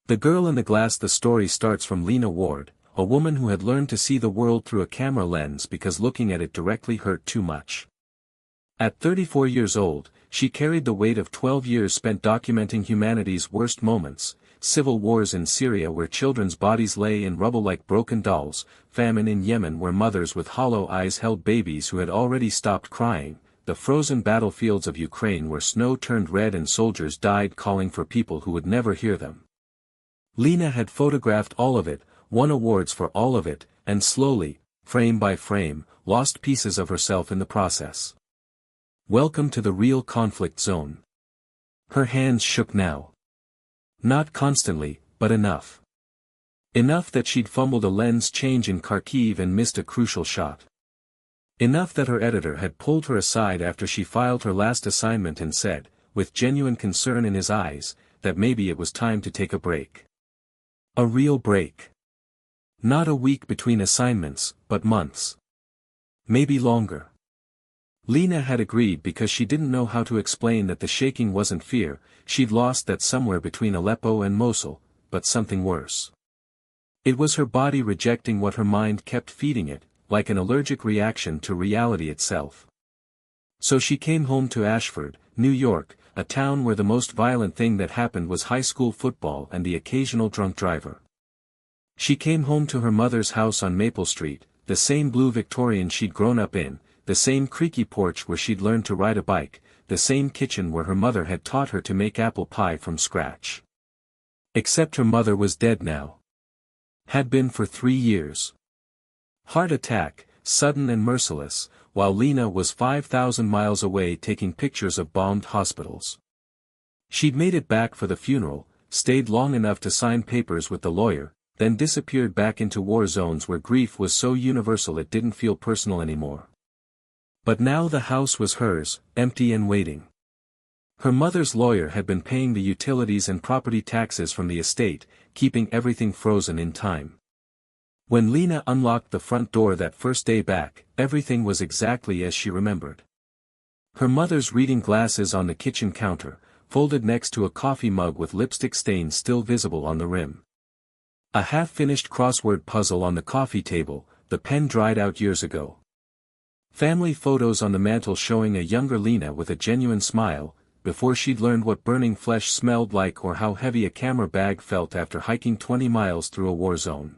The Girl in the Glass. The story starts from Lena Ward, a woman who had learned to see the world through a camera lens because looking at it directly hurt too much. At 34 years old, she carried the weight of 12 years spent documenting humanity's worst moments: civil wars in Syria where children's bodies lay in rubble like broken dolls, famine in Yemen where mothers with hollow eyes held babies who had already stopped crying, the frozen battlefields of Ukraine where snow turned red and soldiers died calling for people who would never hear them. Lena had photographed all of it, won awards for all of it, and slowly, frame by frame, lost pieces of herself in the process. Welcome to the real conflict zone. Her hands shook now. Not constantly, but enough. Enough that she'd fumbled a lens change in Kharkiv and missed a crucial shot. Enough that her editor had pulled her aside after she filed her last assignment and said, with genuine concern in his eyes, that maybe it was time to take a break. A real break. Not a week between assignments, but months. Maybe longer. Lena had agreed because she didn't know how to explain that the shaking wasn't fear. She'd lost that somewhere between Aleppo and Mosul, but something worse. It was her body rejecting what her mind kept feeding it, like an allergic reaction to reality itself. So she came home to Ashford, New York, a town where the most violent thing that happened was high school football and the occasional drunk driver. She came home to her mother's house on Maple Street, the same blue Victorian she'd grown up in, the same creaky porch where she'd learned to ride a bike, the same kitchen where her mother had taught her to make apple pie from scratch. Except her mother was dead now. Had been for 3 years. Heart attack, sudden and merciless, while Lena was 5,000 miles away taking pictures of bombed hospitals. She'd made it back for the funeral, stayed long enough to sign papers with the lawyer, then disappeared back into war zones where grief was so universal it didn't feel personal anymore. But now the house was hers, empty and waiting. Her mother's lawyer had been paying the utilities and property taxes from the estate, keeping everything frozen in time. When Lena unlocked the front door that first day back, everything was exactly as she remembered. Her mother's reading glasses on the kitchen counter, folded next to a coffee mug with lipstick stains still visible on the rim. A half-finished crossword puzzle on the coffee table, the pen dried out years ago. Family photos on the mantel showing a younger Lena with a genuine smile, before she'd learned what burning flesh smelled like or how heavy a camera bag felt after hiking 20 miles through a war zone.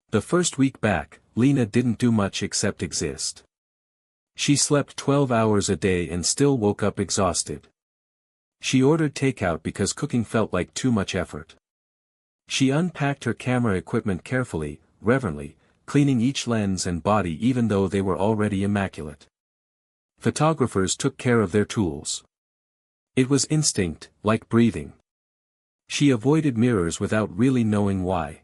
The first week back, Lena didn't do much except exist. She slept 12 hours a day and still woke up exhausted. She ordered takeout because cooking felt like too much effort. She unpacked her camera equipment carefully, reverently, cleaning each lens and body even though they were already immaculate. Photographers took care of their tools. It was instinct, like breathing. She avoided mirrors without really knowing why.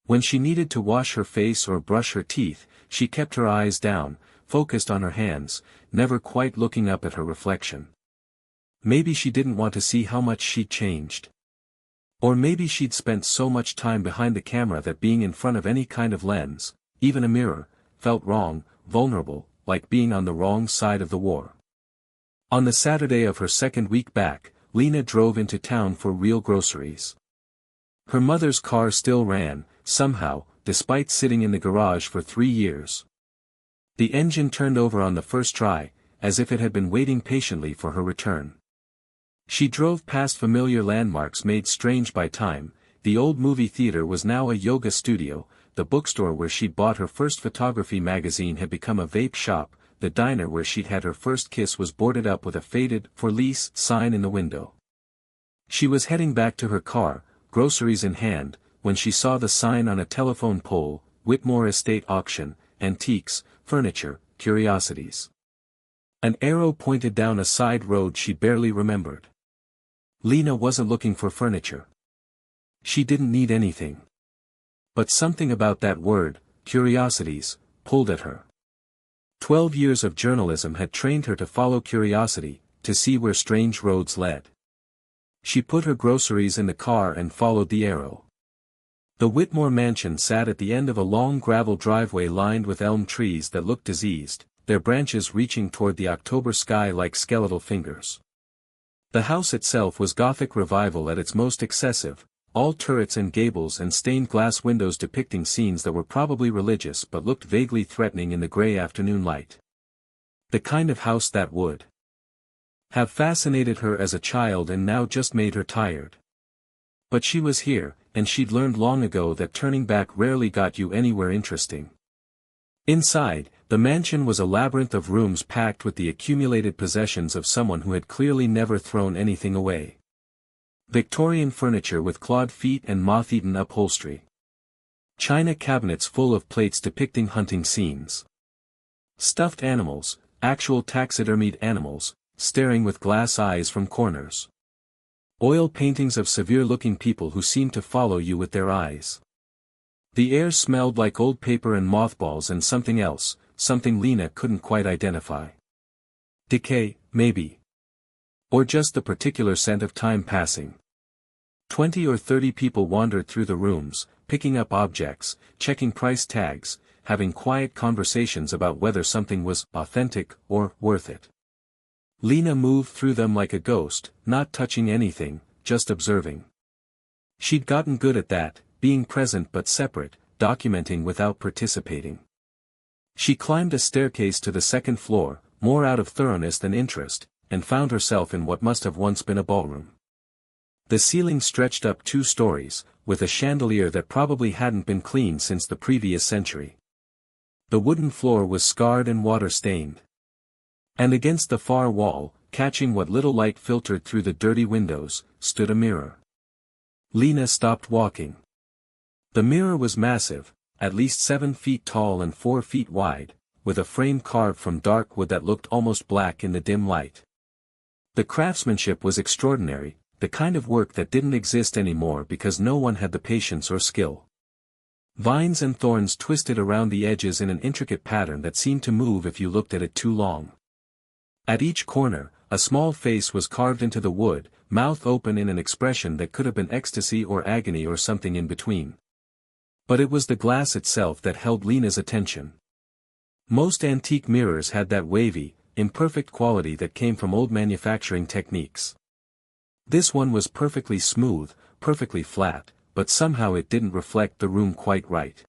When she needed to wash her face or brush her teeth, she kept her eyes down, focused on her hands, never quite looking up at her reflection. Maybe she didn't want to see how much she'd changed. Or maybe she'd spent so much time behind the camera that being in front of any kind of lens, even a mirror, felt wrong, vulnerable, like being on the wrong side of the war. On the Saturday of her second week back, Lena drove into town for real groceries. Her mother's car still ran, somehow, despite sitting in the garage for 3 years. The engine turned over on the first try, as if it had been waiting patiently for her return. She drove past familiar landmarks made strange by time. The old movie theater was now a yoga studio, the bookstore where she'd bought her first photography magazine had become a vape shop, the diner where she'd had her first kiss was boarded up with a faded "For Lease" sign in the window. She was heading back to her car, groceries in hand, when she saw the sign on a telephone pole: Whitmore Estate Auction, Antiques, Furniture, Curiosities. An arrow pointed down a side road she barely remembered. Lena wasn't looking for furniture. She didn't need anything. But something about that word, curiosities, pulled at her. 12 years of journalism had trained her to follow curiosity, to see where strange roads led. She put her groceries in the car and followed the arrow. The Whitmore mansion sat at the end of a long gravel driveway lined with elm trees that looked diseased, their branches reaching toward the October sky like skeletal fingers. The house itself was Gothic revival at its most excessive, all turrets and gables and stained glass windows depicting scenes that were probably religious but looked vaguely threatening in the gray afternoon light. The kind of house that would have fascinated her as a child and now just made her tired. But she was here, and she'd learned long ago that turning back rarely got you anywhere interesting. Inside, the mansion was a labyrinth of rooms packed with the accumulated possessions of someone who had clearly never thrown anything away. Victorian furniture with clawed feet and moth-eaten upholstery. China cabinets full of plates depicting hunting scenes. Stuffed animals, actual taxidermied animals, staring with glass eyes from corners. Oil paintings of severe-looking people who seemed to follow you with their eyes. The air smelled like old paper and mothballs and something else, something Lena couldn't quite identify. Decay, maybe. Or just the particular scent of time passing. 20 or 30 people wandered through the rooms, picking up objects, checking price tags, having quiet conversations about whether something was authentic or worth it. Lena moved through them like a ghost, not touching anything, just observing. She'd gotten good at that, being present but separate, documenting without participating. She climbed a staircase to the second floor, more out of thoroughness than interest, and found herself in what must have once been a ballroom. The ceiling stretched up 2 stories, with a chandelier that probably hadn't been cleaned since the previous century. The wooden floor was scarred and water-stained. And against the far wall, catching what little light filtered through the dirty windows, stood a mirror. Lena stopped walking. The mirror was massive, at least 7 feet tall and 4 feet wide, with a frame carved from dark wood that looked almost black in the dim light. The craftsmanship was extraordinary, the kind of work that didn't exist anymore because no one had the patience or skill. Vines and thorns twisted around the edges in an intricate pattern that seemed to move if you looked at it too long. At each corner, a small face was carved into the wood, mouth open in an expression that could have been ecstasy or agony or something in between. But it was the glass itself that held Lena's attention. Most antique mirrors had that wavy, imperfect quality that came from old manufacturing techniques. This one was perfectly smooth, perfectly flat, but somehow it didn't reflect the room quite right.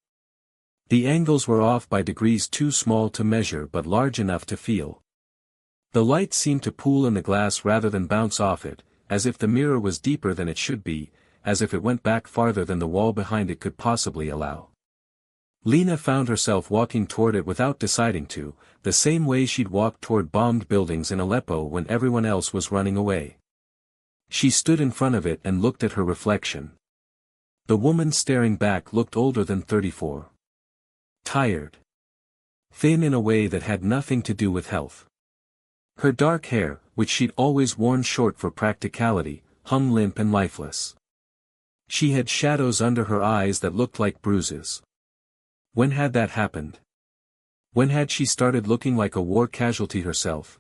The angles were off by degrees too small to measure but large enough to feel. The light seemed to pool in the glass rather than bounce off it, as if the mirror was deeper than it should be, as if it went back farther than the wall behind it could possibly allow. Lena found herself walking toward it without deciding to, the same way she'd walked toward bombed buildings in Aleppo when everyone else was running away. She stood in front of it and looked at her reflection. The woman staring back looked older than 34. Tired. Thin in a way that had nothing to do with health. Her dark hair, which she'd always worn short for practicality, hung limp and lifeless. She had shadows under her eyes that looked like bruises. When had that happened? When had she started looking like a war casualty herself?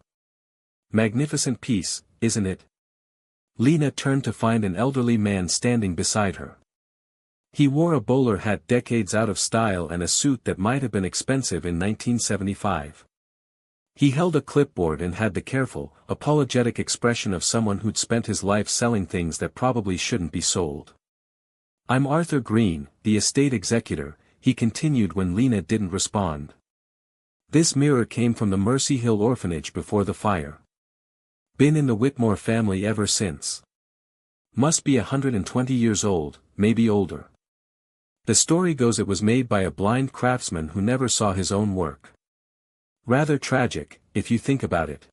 Magnificent piece, isn't it? Lena turned to find an elderly man standing beside her. He wore a bowler hat decades out of style and a suit that might have been expensive in 1975. He held a clipboard and had the careful, apologetic expression of someone who'd spent his life selling things that probably shouldn't be sold. "I'm Arthur Green, the estate executor," he continued when Lena didn't respond. "This mirror came from the Mercy Hill orphanage before the fire. Been in the Whitmore family ever since. Must be 120 years old, maybe older. The story goes it was made by a blind craftsman who never saw his own work. Rather tragic, if you think about it.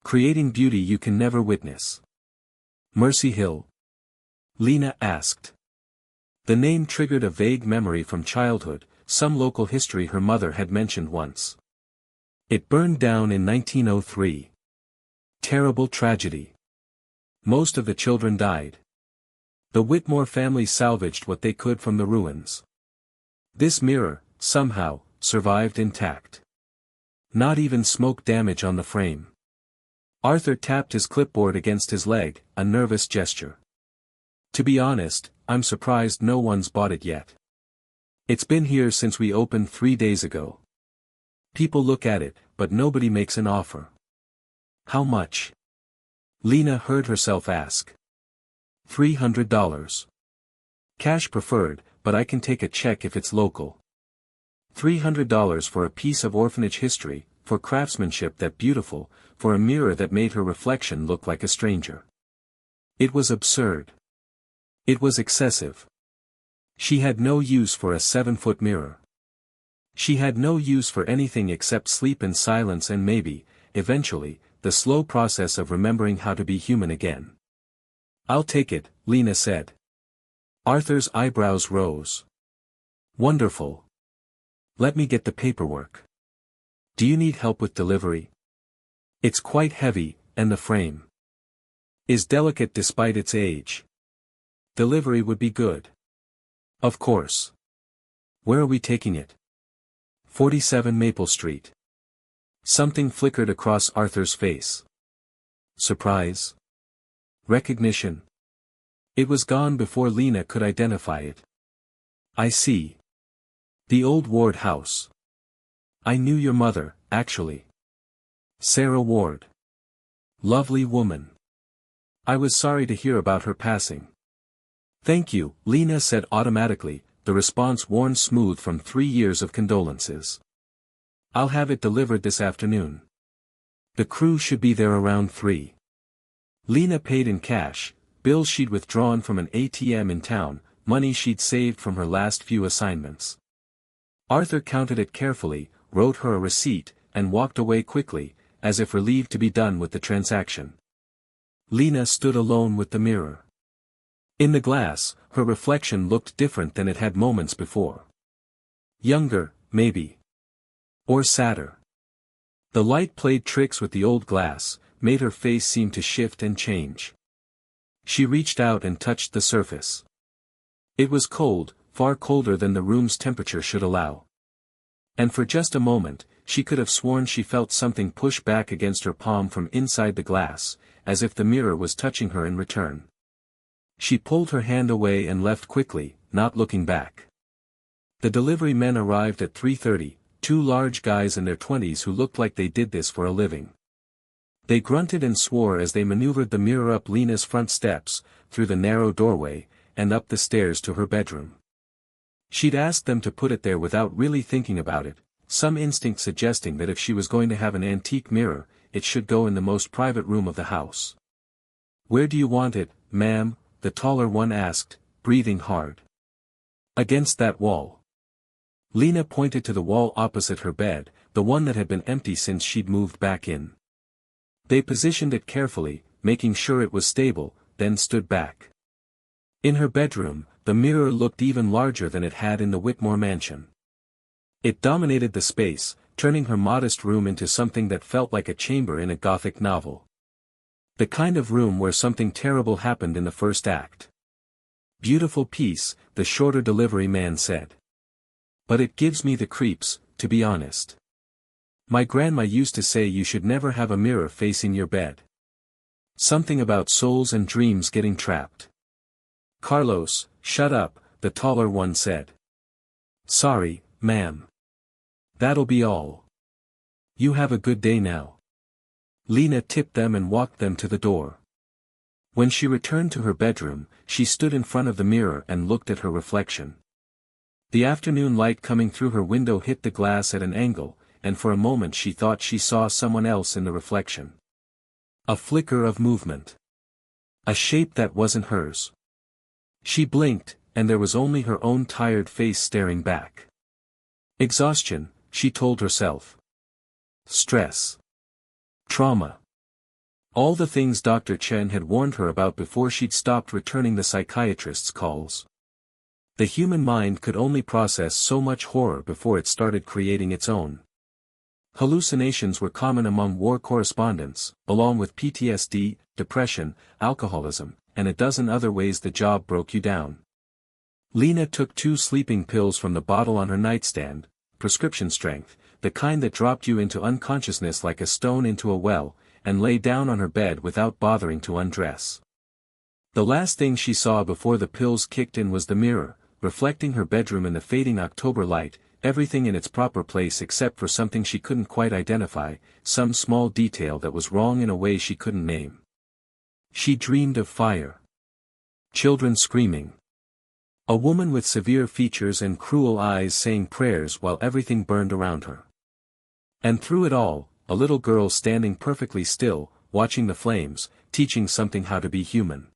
Creating beauty you can never witness." "Mercy Hill?" Lena asked. The name triggered a vague memory from childhood, some local history her mother had mentioned once. It burned down in 1903. Terrible tragedy. Most of the children died. The Whitmore family salvaged what they could from the ruins. This mirror, somehow, survived intact. Not even smoke damage on the frame. Arthur tapped his clipboard against his leg, a nervous gesture. "To be honest, I'm surprised no one's bought it yet. It's been here since we opened 3 days ago. People look at it, but nobody makes an offer." "How much?" Lena heard herself ask. $300. Cash preferred, but I can take a check if it's local. $300 for a piece of orphanage history, for craftsmanship that beautiful, for a mirror that made her reflection look like a stranger. It was absurd. It was excessive. She had no use for a 7-foot mirror. She had no use for anything except sleep and silence and maybe, eventually, the slow process of remembering how to be human again. I'll take it, Lena said. Arthur's eyebrows rose. Wonderful. Let me get the paperwork. Do you need help with delivery? It's quite heavy, and the frame is delicate despite its age. Delivery would be good. Of course. Where are we taking it? 47 Maple Street. Something flickered across Arthur's face. Surprise? Recognition? It was gone before Lena could identify it. I see. The old Ward house. I knew your mother, actually. Sarah Ward. Lovely woman. I was sorry to hear about her passing. Thank you, Lena said automatically, the response worn smooth from 3 years of condolences. I'll have it delivered this afternoon. The crew should be there around 3. Lena paid in cash, bills she'd withdrawn from an ATM in town, money she'd saved from her last few assignments. Arthur counted it carefully, wrote her a receipt, and walked away quickly, as if relieved to be done with the transaction. Lena stood alone with the mirror. In the glass, her reflection looked different than it had moments before. Younger, maybe. Or sadder. The light played tricks with the old glass, made her face seem to shift and change. She reached out and touched the surface. It was cold, far colder than the room's temperature should allow. And for just a moment, she could have sworn she felt something push back against her palm from inside the glass, as if the mirror was touching her in return. She pulled her hand away and left quickly, not looking back. The delivery men arrived at 3:30, 2 large guys in their 20s who looked like they did this for a living. They grunted and swore as they maneuvered the mirror up Lena's front steps, through the narrow doorway, and up the stairs to her bedroom. She'd asked them to put it there without really thinking about it, some instinct suggesting that if she was going to have an antique mirror, it should go in the most private room of the house. Where do you want it, ma'am? The taller one asked, breathing hard. Against that wall. Lena pointed to the wall opposite her bed, the one that had been empty since she'd moved back in. They positioned it carefully, making sure it was stable, then stood back. In her bedroom, the mirror looked even larger than it had in the Whitmore mansion. It dominated the space, turning her modest room into something that felt like a chamber in a Gothic novel. The kind of room where something terrible happened in the first act. Beautiful piece, the shorter delivery man said. But it gives me the creeps, to be honest. My grandma used to say you should never have a mirror facing your bed. Something about souls and dreams getting trapped. Carlos, shut up, the taller one said. Sorry, ma'am. That'll be all. You have a good day now. Lena tipped them and walked them to the door. When she returned to her bedroom, she stood in front of the mirror and looked at her reflection. The afternoon light coming through her window hit the glass at an angle, and for a moment she thought she saw someone else in the reflection. A flicker of movement. A shape that wasn't hers. She blinked, and there was only her own tired face staring back. Exhaustion, she told herself. Stress. Trauma. All the things Dr. Chen had warned her about before she'd stopped returning the psychiatrist's calls. The human mind could only process so much horror before it started creating its own. Hallucinations were common among war correspondents, along with PTSD, depression, alcoholism, and a dozen other ways the job broke you down. Lena took 2 sleeping pills from the bottle on her nightstand, prescription strength, the kind that dropped you into unconsciousness like a stone into a well, and lay down on her bed without bothering to undress. The last thing she saw before the pills kicked in was the mirror, reflecting her bedroom in the fading October light, everything in its proper place except for something she couldn't quite identify, some small detail that was wrong in a way she couldn't name. She dreamed of fire. Children screaming. A woman with severe features and cruel eyes saying prayers while everything burned around her. And through it all, a little girl standing perfectly still, watching the flames, teaching something how to be human.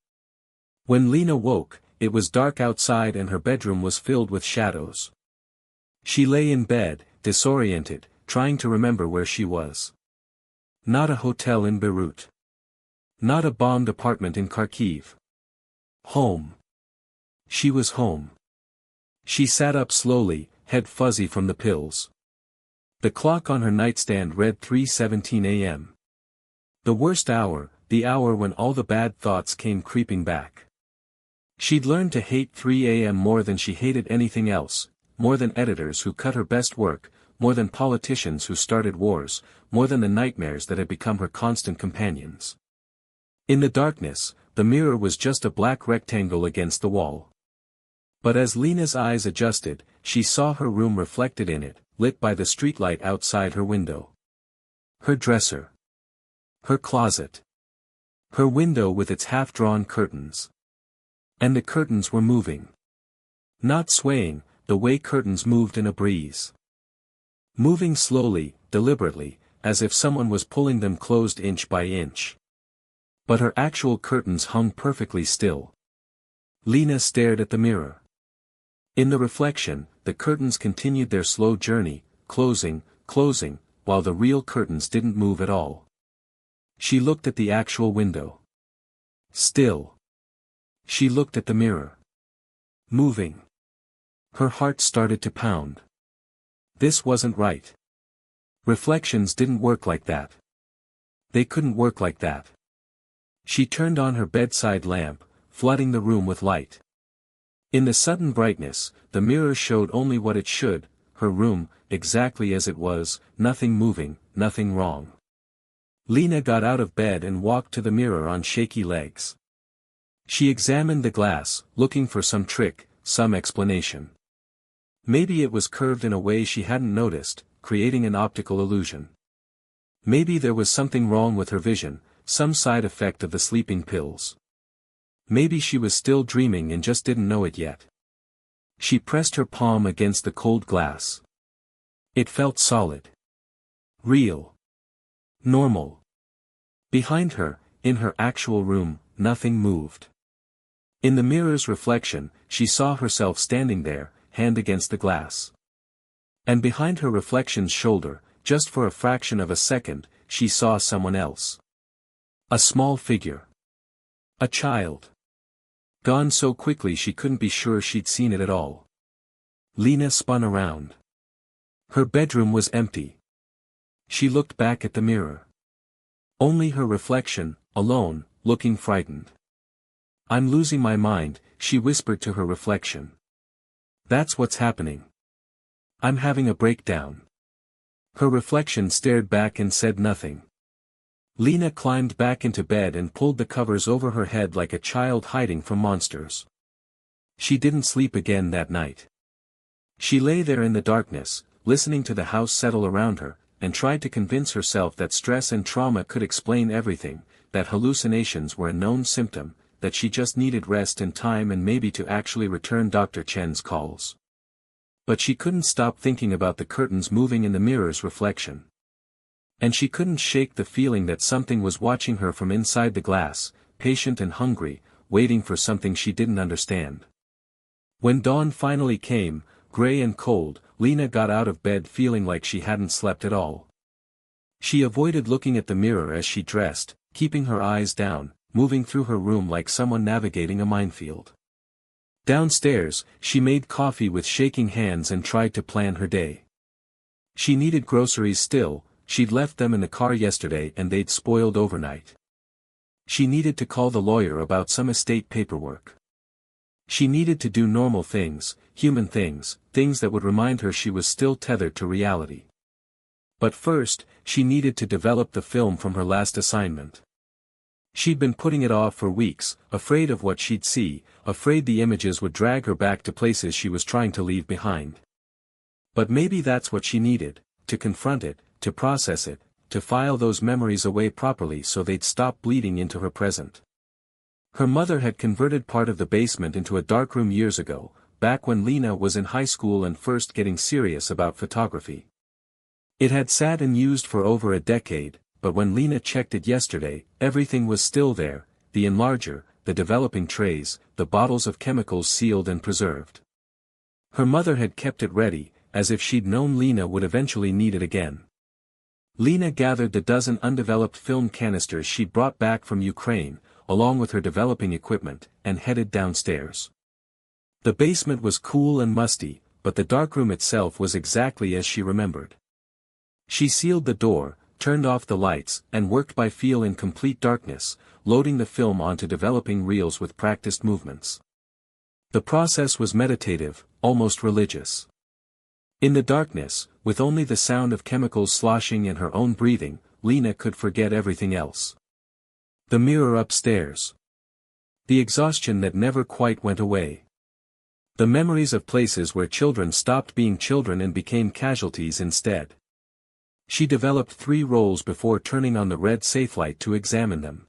When Lena woke, it was dark outside and her bedroom was filled with shadows. She lay in bed, disoriented, trying to remember where she was. Not a hotel in Beirut. Not a bombed apartment in Kharkiv. Home. She was home. She sat up slowly, head fuzzy from the pills. The clock on her nightstand read 3:17 a.m. The worst hour, the hour when all the bad thoughts came creeping back. She'd learned to hate 3 a.m. more than she hated anything else, more than editors who cut her best work, more than politicians who started wars, more than the nightmares that had become her constant companions. In the darkness, the mirror was just a black rectangle against the wall. But as Lena's eyes adjusted, she saw her room reflected in it, lit by the streetlight outside her window. Her dresser. Her closet. Her window with its half-drawn curtains. And the curtains were moving. Not swaying, the way curtains moved in a breeze. Moving slowly, deliberately, as if someone was pulling them closed inch by inch. But her actual curtains hung perfectly still. Lena stared at the mirror. In the reflection, the curtains continued their slow journey, closing, closing, while the real curtains didn't move at all. She looked at the actual window. Still. She looked at the mirror. Moving. Her heart started to pound. This wasn't right. Reflections didn't work like that. They couldn't work like that. She turned on her bedside lamp, flooding the room with light. In the sudden brightness, the mirror showed only what it should, her room, exactly as it was, nothing moving, nothing wrong. Lena got out of bed and walked to the mirror on shaky legs. She examined the glass, looking for some trick, some explanation. Maybe it was curved in a way she hadn't noticed, creating an optical illusion. Maybe there was something wrong with her vision, some side effect of the sleeping pills. Maybe she was still dreaming and just didn't know it yet. She pressed her palm against the cold glass. It felt solid. Real. Normal. Behind her, in her actual room, nothing moved. In the mirror's reflection, she saw herself standing there, hand against the glass. And behind her reflection's shoulder, just for a fraction of a second, she saw someone else. A small figure. A child. Gone so quickly she couldn't be sure she'd seen it at all. Lena spun around. Her bedroom was empty. She looked back at the mirror. Only her reflection, alone, looking frightened. "I'm losing my mind," she whispered to her reflection. "That's what's happening. I'm having a breakdown." Her reflection stared back and said nothing. Lena climbed back into bed and pulled the covers over her head like a child hiding from monsters. She didn't sleep again that night. She lay there in the darkness, listening to the house settle around her, and tried to convince herself that stress and trauma could explain everything, that hallucinations were a known symptom, that she just needed rest and time and maybe to actually return Dr. Chen's calls. But she couldn't stop thinking about the curtains moving in the mirror's reflection. And she couldn't shake the feeling that something was watching her from inside the glass, patient and hungry, waiting for something she didn't understand. When dawn finally came, gray and cold, Lena got out of bed feeling like she hadn't slept at all. She avoided looking at the mirror as she dressed, keeping her eyes down, moving through her room like someone navigating a minefield. Downstairs, she made coffee with shaking hands and tried to plan her day. She needed groceries still. She'd left them in the car yesterday and they'd spoiled overnight. She needed to call the lawyer about some estate paperwork. She needed to do normal things, human things, things that would remind her she was still tethered to reality. But first, she needed to develop the film from her last assignment. She'd been putting it off for weeks, afraid of what she'd see, afraid the images would drag her back to places she was trying to leave behind. But maybe that's what she needed, to confront it, to process it, to file those memories away properly so they'd stop bleeding into her present. Her mother had converted part of the basement into a darkroom years ago, back when Lena was in high school and first getting serious about photography. It had sat and used for over a decade, but when Lena checked it yesterday, everything was still there, the enlarger, the developing trays, the bottles of chemicals sealed and preserved. Her mother had kept it ready, as if she'd known Lena would eventually need it again. Lena gathered the dozen undeveloped film canisters she'd brought back from Ukraine, along with her developing equipment, and headed downstairs. The basement was cool and musty, but the darkroom itself was exactly as she remembered. She sealed the door, turned off the lights, and worked by feel in complete darkness, loading the film onto developing reels with practiced movements. The process was meditative, almost religious. In the darkness, with only the sound of chemicals sloshing and her own breathing, Lena could forget everything else. The mirror upstairs. The exhaustion that never quite went away. The memories of places where children stopped being children and became casualties instead. She developed 3 rolls before turning on the red safe light to examine them.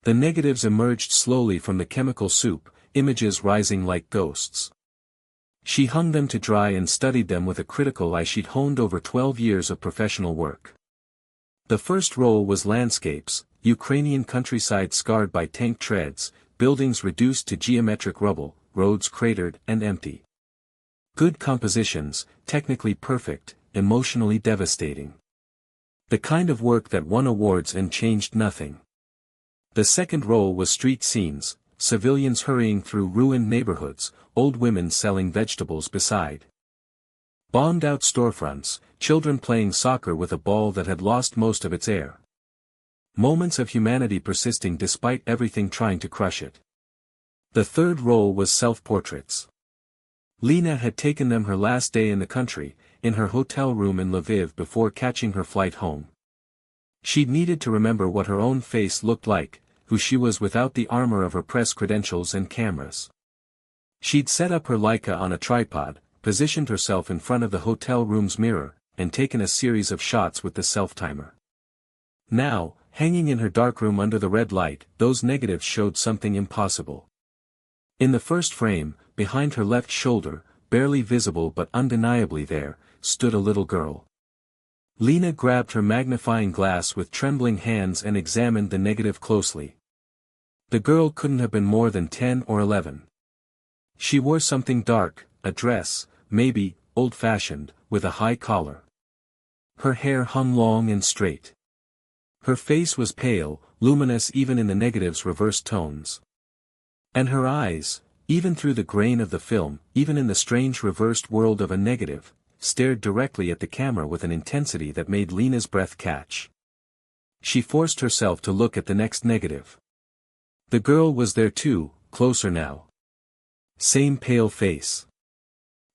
The negatives emerged slowly from the chemical soup, images rising like ghosts. She hung them to dry and studied them with a critical eye she'd honed over 12 years of professional work. The first roll was landscapes, Ukrainian countryside scarred by tank treads, buildings reduced to geometric rubble, roads cratered and empty. Good compositions, technically perfect, emotionally devastating. The kind of work that won awards and changed nothing. The second roll was street scenes, civilians hurrying through ruined neighborhoods, old women selling vegetables beside bombed-out storefronts, children playing soccer with a ball that had lost most of its air. Moments of humanity persisting despite everything trying to crush it. The third roll was self-portraits. Lena had taken them her last day in the country, in her hotel room in Lviv before catching her flight home. She'd needed to remember what her own face looked like, who she was without the armor of her press credentials and cameras. She'd set up her Leica on a tripod, positioned herself in front of the hotel room's mirror, and taken a series of shots with the self-timer. Now, hanging in her darkroom under the red light, those negatives showed something impossible. In the first frame, behind her left shoulder, barely visible but undeniably there, stood a little girl. Lena grabbed her magnifying glass with trembling hands and examined the negative closely. The girl couldn't have been more than 10 or 11. She wore something dark, a dress, maybe, old-fashioned, with a high collar. Her hair hung long and straight. Her face was pale, luminous even in the negative's reversed tones. And her eyes, even through the grain of the film, even in the strange reversed world of a negative, stared directly at the camera with an intensity that made Lena's breath catch. She forced herself to look at the next negative. The girl was there too, closer now. Same pale face.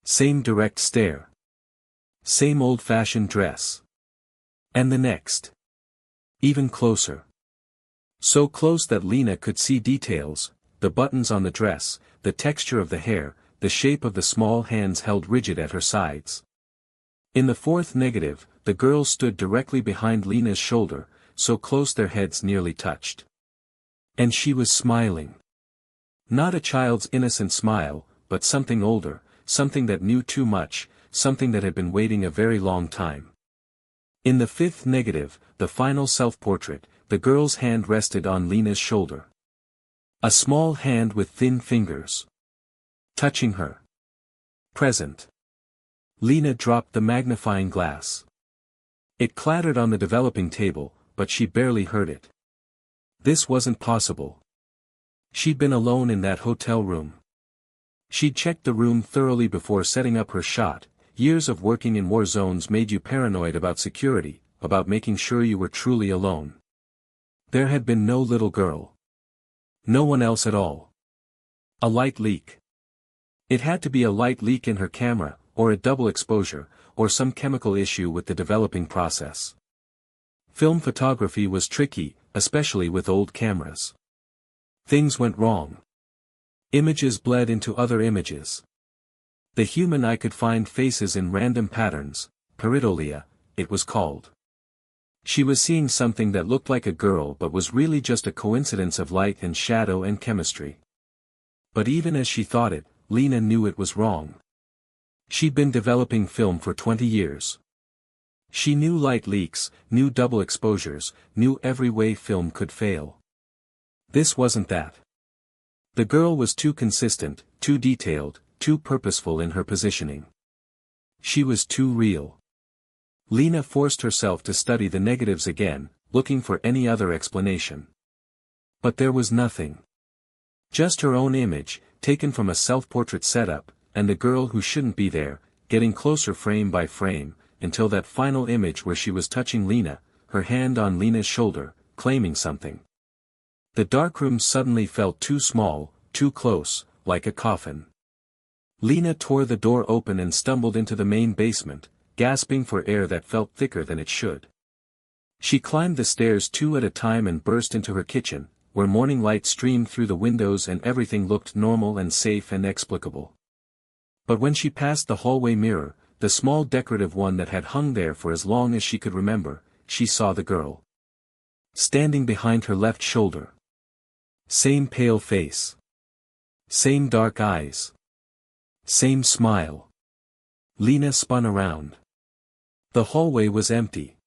Same direct stare. Same old-fashioned dress. And the next. Even closer. So close that Lena could see details, the buttons on the dress, the texture of the hair, the shape of the small hands held rigid at her sides. In the fourth negative, the girl stood directly behind Lena's shoulder, so close their heads nearly touched. And she was smiling. Not a child's innocent smile, but something older, something that knew too much, something that had been waiting a very long time. In the fifth negative, the final self-portrait, the girl's hand rested on Lena's shoulder. A small hand with thin fingers. Touching her. Present. Lena dropped the magnifying glass. It clattered on the developing table, but she barely heard it. This wasn't possible. She'd been alone in that hotel room. She'd checked the room thoroughly before setting up her shot. Years of working in war zones made you paranoid about security, about making sure you were truly alone. There had been no little girl. No one else at all. A light leak. It had to be a light leak in her camera, or a double exposure, or some chemical issue with the developing process. Film photography was tricky, especially with old cameras. Things went wrong. Images bled into other images. The human eye could find faces in random patterns, pareidolia, it was called. She was seeing something that looked like a girl but was really just a coincidence of light and shadow and chemistry. But even as she thought it, Lena knew it was wrong. She'd been developing film for 20 years. She knew light leaks, knew double exposures, knew every way film could fail. This wasn't that. The girl was too consistent, too detailed, too purposeful in her positioning. She was too real. Lena forced herself to study the negatives again, looking for any other explanation. But there was nothing. Just her own image, taken from a self-portrait setup, and the girl who shouldn't be there, getting closer frame by frame, until that final image where she was touching Lena, her hand on Lena's shoulder, claiming something. The darkroom suddenly felt too small, too close, like a coffin. Lena tore the door open and stumbled into the main basement, gasping for air that felt thicker than it should. She climbed the stairs 2 at a time and burst into her kitchen, where morning light streamed through the windows and everything looked normal and safe and explicable. But when she passed the hallway mirror, the small decorative one that had hung there for as long as she could remember, she saw the girl. Standing behind her left shoulder. Same pale face. Same dark eyes. Same smile. Lena spun around. The hallway was empty.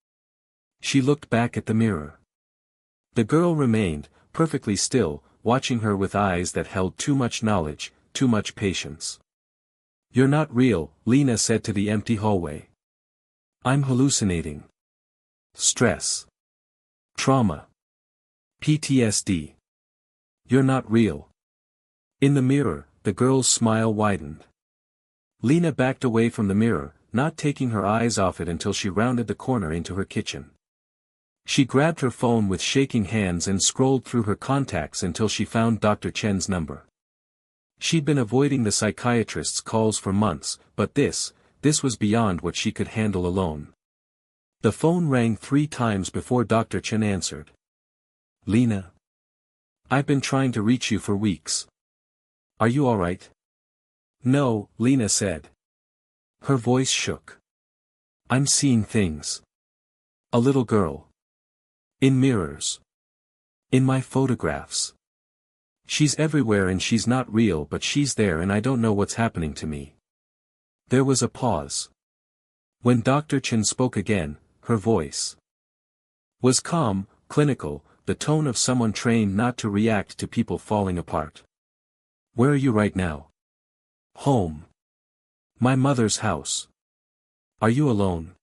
She looked back at the mirror. The girl remained, perfectly still, watching her with eyes that held too much knowledge, too much patience. "You're not real," Lena said to the empty hallway. "I'm hallucinating. Stress. Trauma. PTSD. You're not real." In the mirror, the girl's smile widened. Lena backed away from the mirror, not taking her eyes off it until she rounded the corner into her kitchen. She grabbed her phone with shaking hands and scrolled through her contacts until she found Dr. Chen's number. She'd been avoiding the psychiatrist's calls for months, but this was beyond what she could handle alone. The phone rang 3 times before Dr. Chen answered. "Lena? I've been trying to reach you for weeks. Are you alright?" "No," Lena said. Her voice shook. "I'm seeing things. A little girl. In mirrors. In my photographs. She's everywhere and she's not real, but she's there and I don't know what's happening to me." There was a pause. When Dr. Chen spoke again, her voice was calm, clinical, the tone of someone trained not to react to people falling apart. "Where are you right now?" "Home. My mother's house." "Are you alone?"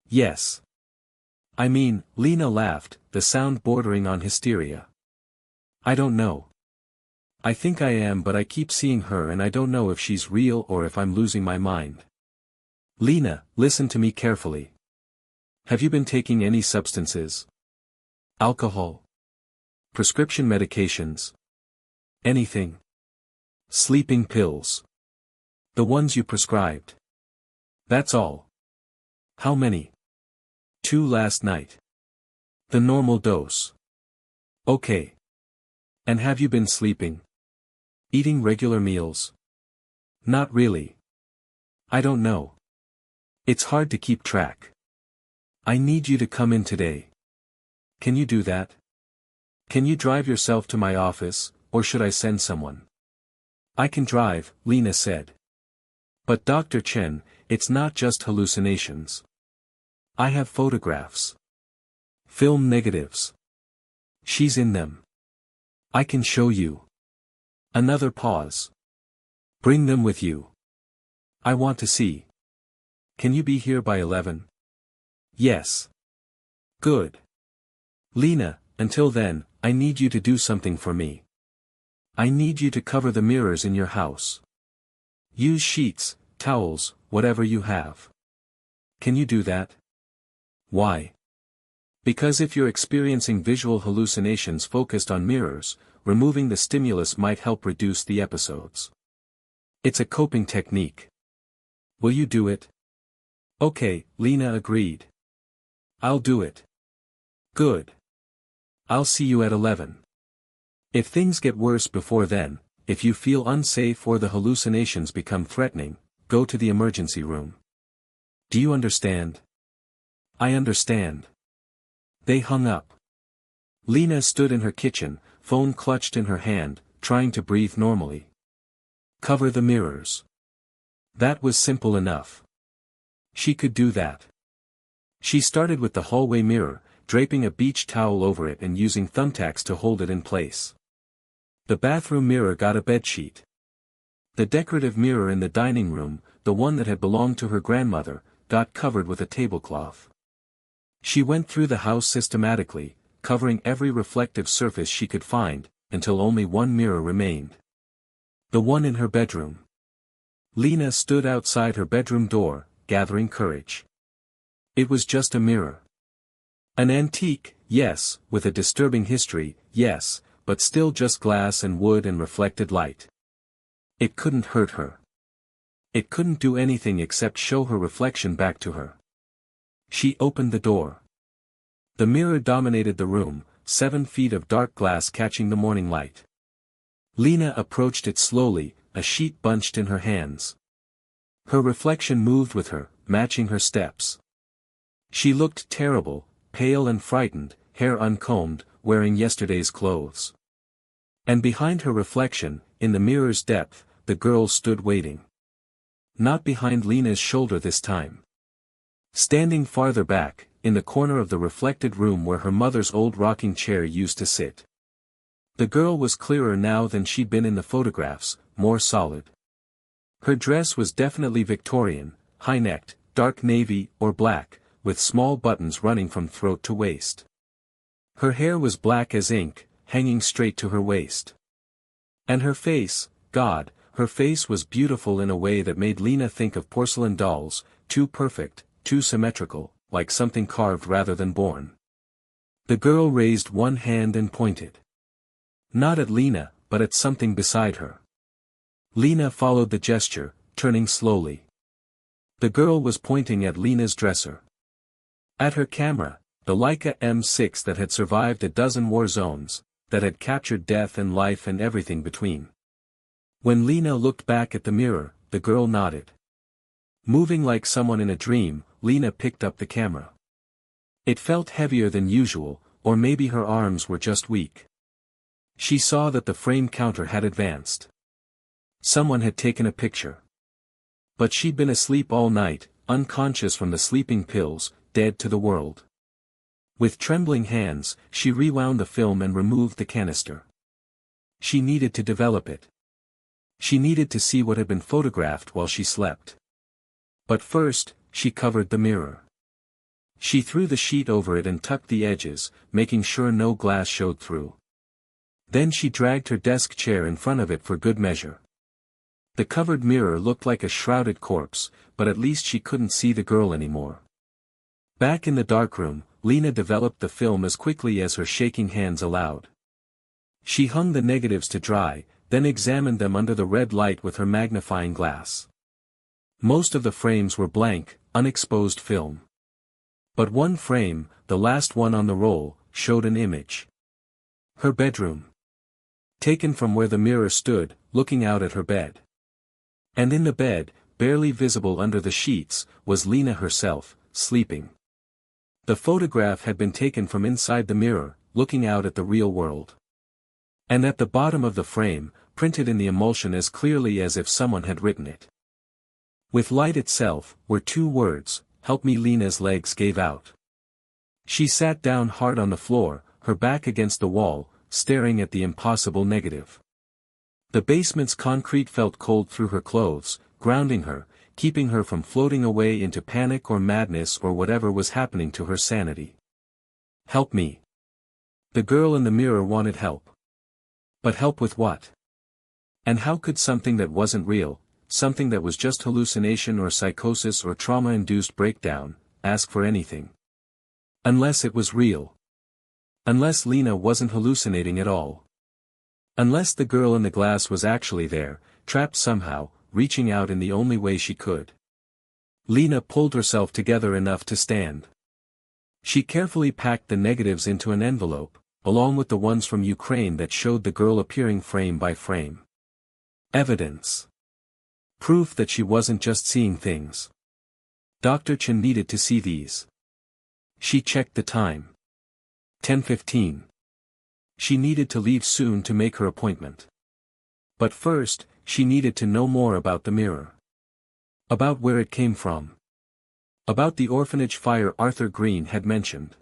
"Yes." "I mean," Lena laughed, the sound bordering on hysteria. "I don't know. I think I am, but I keep seeing her and I don't know if she's real or if I'm losing my mind." "Lena, listen to me carefully. Have you been taking any substances? Alcohol? Prescription medications? Anything? Sleeping pills? The ones you prescribed?" "That's all." "How many?" "2 last night. The normal dose." "Okay. And have you been sleeping? Eating regular meals?" "Not really. I don't know. It's hard to keep track. I need you to come in today. Can you do that? Can you drive yourself to my office, or should I send someone?" "I can drive," Lena said. "But Dr. Chen, it's not just hallucinations. I have photographs. Film negatives. She's in them. I can show you." Another pause. "Bring them with you. I want to see. Can you be here by 11? "Yes." "Good. Lena, until then, I need you to do something for me. I need you to cover the mirrors in your house. Use sheets, towels, whatever you have. Can you do that?" "Why?" "Because if you're experiencing visual hallucinations focused on mirrors, removing the stimulus might help reduce the episodes. It's a coping technique. Will you do it?" "Okay," Lena agreed. "I'll do it." "Good. I'll see you at 11. If things get worse before then, if you feel unsafe or the hallucinations become threatening, go to the emergency room. Do you understand?" "I understand." They hung up. Lena stood in her kitchen, phone clutched in her hand, trying to breathe normally. Cover the mirrors. That was simple enough. She could do that. She started with the hallway mirror, draping a beach towel over it and using thumbtacks to hold it in place. The bathroom mirror got a bedsheet. The decorative mirror in the dining room, the one that had belonged to her grandmother, got covered with a tablecloth. She went through the house systematically, covering every reflective surface she could find, until only one mirror remained. The one in her bedroom. Lena stood outside her bedroom door, gathering courage. It was just a mirror. An antique, yes, with a disturbing history, yes, but still just glass and wood and reflected light. It couldn't hurt her. It couldn't do anything except show her reflection back to her. She opened the door. The mirror dominated the room, 7 feet of dark glass catching the morning light. Lena approached it slowly, a sheet bunched in her hands. Her reflection moved with her, matching her steps. She looked terrible, pale and frightened, hair uncombed, wearing yesterday's clothes. And behind her reflection, in the mirror's depth, the girl stood waiting. Not behind Lena's shoulder this time. Standing farther back, in the corner of the reflected room where her mother's old rocking chair used to sit. The girl was clearer now than she'd been in the photographs, more solid. Her dress was definitely Victorian, high-necked, dark navy or black, with small buttons running from throat to waist. Her hair was black as ink, hanging straight to her waist. And her face, God, her face was beautiful in a way that made Lena think of porcelain dolls, too perfect, too symmetrical, like something carved rather than born. The girl raised one hand and pointed. Not at Lena, but at something beside her. Lena followed the gesture, turning slowly. The girl was pointing at Lena's dresser. At her camera, the Leica M6 that had survived a dozen war zones, that had captured death and life and everything between. When Lena looked back at the mirror, the girl nodded. Moving like someone in a dream, Lena picked up the camera. It felt heavier than usual, or maybe her arms were just weak. She saw that the frame counter had advanced. Someone had taken a picture. But she'd been asleep all night, unconscious from the sleeping pills, dead to the world. With trembling hands, she rewound the film and removed the canister. She needed to develop it. She needed to see what had been photographed while she slept. But first, she covered the mirror. She threw the sheet over it and tucked the edges, making sure no glass showed through. Then she dragged her desk chair in front of it for good measure. The covered mirror looked like a shrouded corpse, but at least she couldn't see the girl anymore. Back in the darkroom, Lena developed the film as quickly as her shaking hands allowed. She hung the negatives to dry, then examined them under the red light with her magnifying glass. Most of the frames were blank, unexposed film. But one frame, the last one on the roll, showed an image. Her bedroom. Taken from where the mirror stood, looking out at her bed. And in the bed, barely visible under the sheets, was Lena herself, sleeping. The photograph had been taken from inside the mirror, looking out at the real world. And at the bottom of the frame, printed in the emulsion as clearly as if someone had written it. With light itself, were 2 words, "Help me." Lena's legs gave out. She sat down hard on the floor, her back against the wall, staring at the impossible negative. The basement's concrete felt cold through her clothes, grounding her, keeping her from floating away into panic or madness or whatever was happening to her sanity. Help me. The girl in the mirror wanted help. But help with what? And how could something that wasn't real, something that was just hallucination or psychosis or trauma-induced breakdown, ask for anything? Unless it was real. Unless Lena wasn't hallucinating at all. Unless the girl in the glass was actually there, trapped somehow, reaching out in the only way she could. Lena pulled herself together enough to stand. She carefully packed the negatives into an envelope, along with the ones from Ukraine that showed the girl appearing frame by frame. Evidence. Proof that she wasn't just seeing things. Dr. Chen needed to see these. She checked the time. 10:15. She needed to leave soon to make her appointment. But first, she needed to know more about the mirror. About where it came from. About the orphanage fire Arthur Green had mentioned.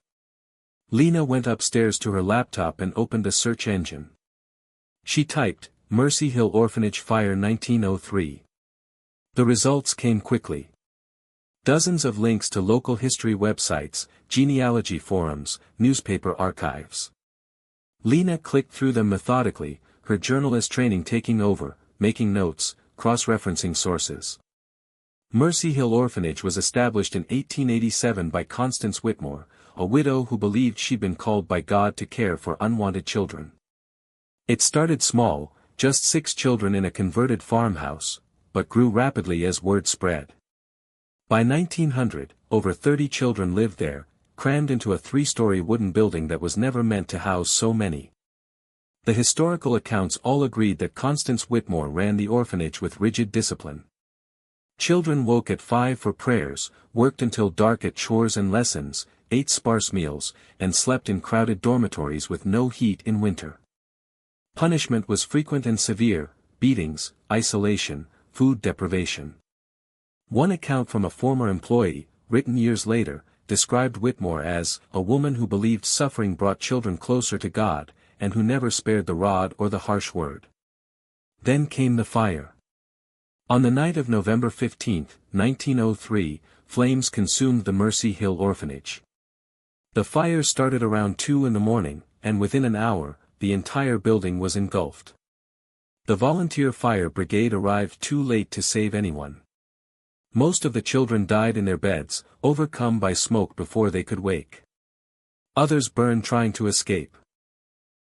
Lena went upstairs to her laptop and opened a search engine. She typed, Mercy Hill Orphanage Fire 1903. The results came quickly. Dozens of links to local history websites, genealogy forums, newspaper archives. Lena clicked through them methodically, her journalist training taking over, making notes, cross-referencing sources. Mercy Hill Orphanage was established in 1887 by Constance Whitmore, a widow who believed she'd been called by God to care for unwanted children. It started small, just 6 children in a converted farmhouse, but grew rapidly as word spread. By 1900, over 30 children lived there, crammed into a 3-story wooden building that was never meant to house so many. The historical accounts all agreed that Constance Whitmore ran the orphanage with rigid discipline. Children woke at 5 for prayers, worked until dark at chores and lessons, ate sparse meals, and slept in crowded dormitories with no heat in winter. Punishment was frequent and severe: beatings, isolation, food deprivation. One account from a former employee, written years later, described Whitmore as a woman who believed suffering brought children closer to God, and who never spared the rod or the harsh word. Then came the fire. On the night of November 15, 1903, flames consumed the Mercy Hill Orphanage. The fire started around 2 in the morning, and within an hour, the entire building was engulfed. The volunteer fire brigade arrived too late to save anyone. Most of the children died in their beds, overcome by smoke before they could wake. Others burned trying to escape.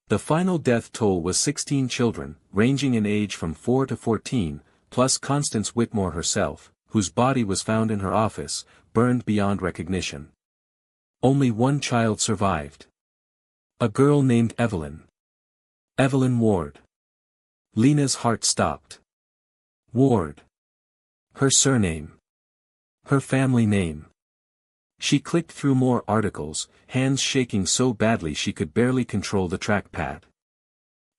The final death toll was 16 children, ranging in age from 4 to 14, plus Constance Whitmore herself, whose body was found in her office, burned beyond recognition. Only one child survived. A girl named Evelyn. Evelyn Ward. Lena's heart stopped. Ward. Her surname. Her family name. She clicked through more articles, hands shaking so badly she could barely control the trackpad.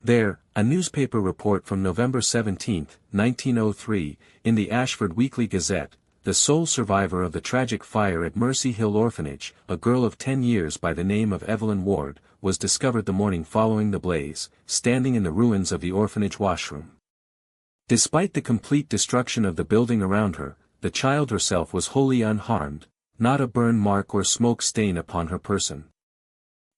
There, a newspaper report from November 17, 1903, in the Ashford Weekly Gazette, the sole survivor of the tragic fire at Mercy Hill Orphanage, a girl of 10 years by the name of Evelyn Ward, was discovered the morning following the blaze, standing in the ruins of the orphanage washroom. Despite the complete destruction of the building around her, the child herself was wholly unharmed, not a burn mark or smoke stain upon her person.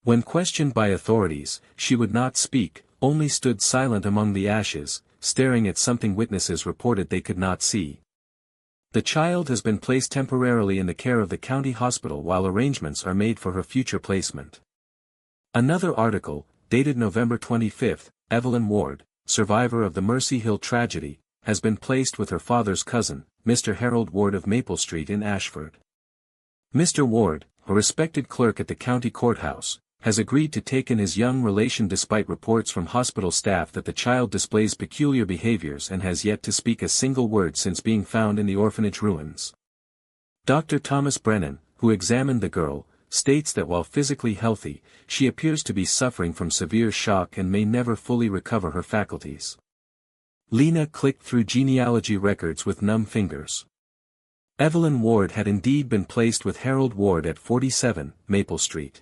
When questioned by authorities, she would not speak, only stood silent among the ashes, staring at something witnesses reported they could not see. The child has been placed temporarily in the care of the county hospital while arrangements are made for her future placement. Another article, dated November 25, Evelyn Ward, survivor of the Mercy Hill tragedy, has been placed with her father's cousin, Mr. Harold Ward of Maple Street in Ashford. Mr. Ward, a respected clerk at the county courthouse, has agreed to take in his young relation despite reports from hospital staff that the child displays peculiar behaviors and has yet to speak a single word since being found in the orphanage ruins. Dr. Thomas Brennan, who examined the girl, states that while physically healthy, she appears to be suffering from severe shock and may never fully recover her faculties. Lena clicked through genealogy records with numb fingers. Evelyn Ward had indeed been placed with Harold Ward at 47, Maple Street.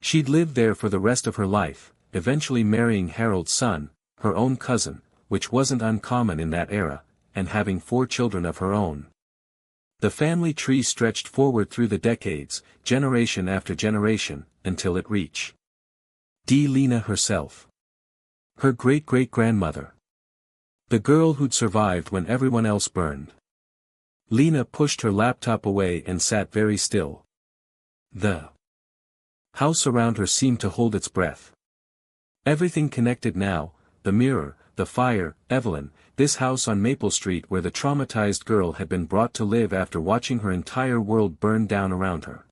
She'd lived there for the rest of her life, eventually marrying Harold's son, her own cousin, which wasn't uncommon in that era, and having 4 children of her own. The family tree stretched forward through the decades, generation after generation, until it reached Lena herself. Her great-great-grandmother. The girl who'd survived when everyone else burned. Lena pushed her laptop away and sat very still. The house around her seemed to hold its breath. Everything connected now: the mirror, the fire, Evelyn, this house on Maple Street where the traumatized girl had been brought to live after watching her entire world burn down around her.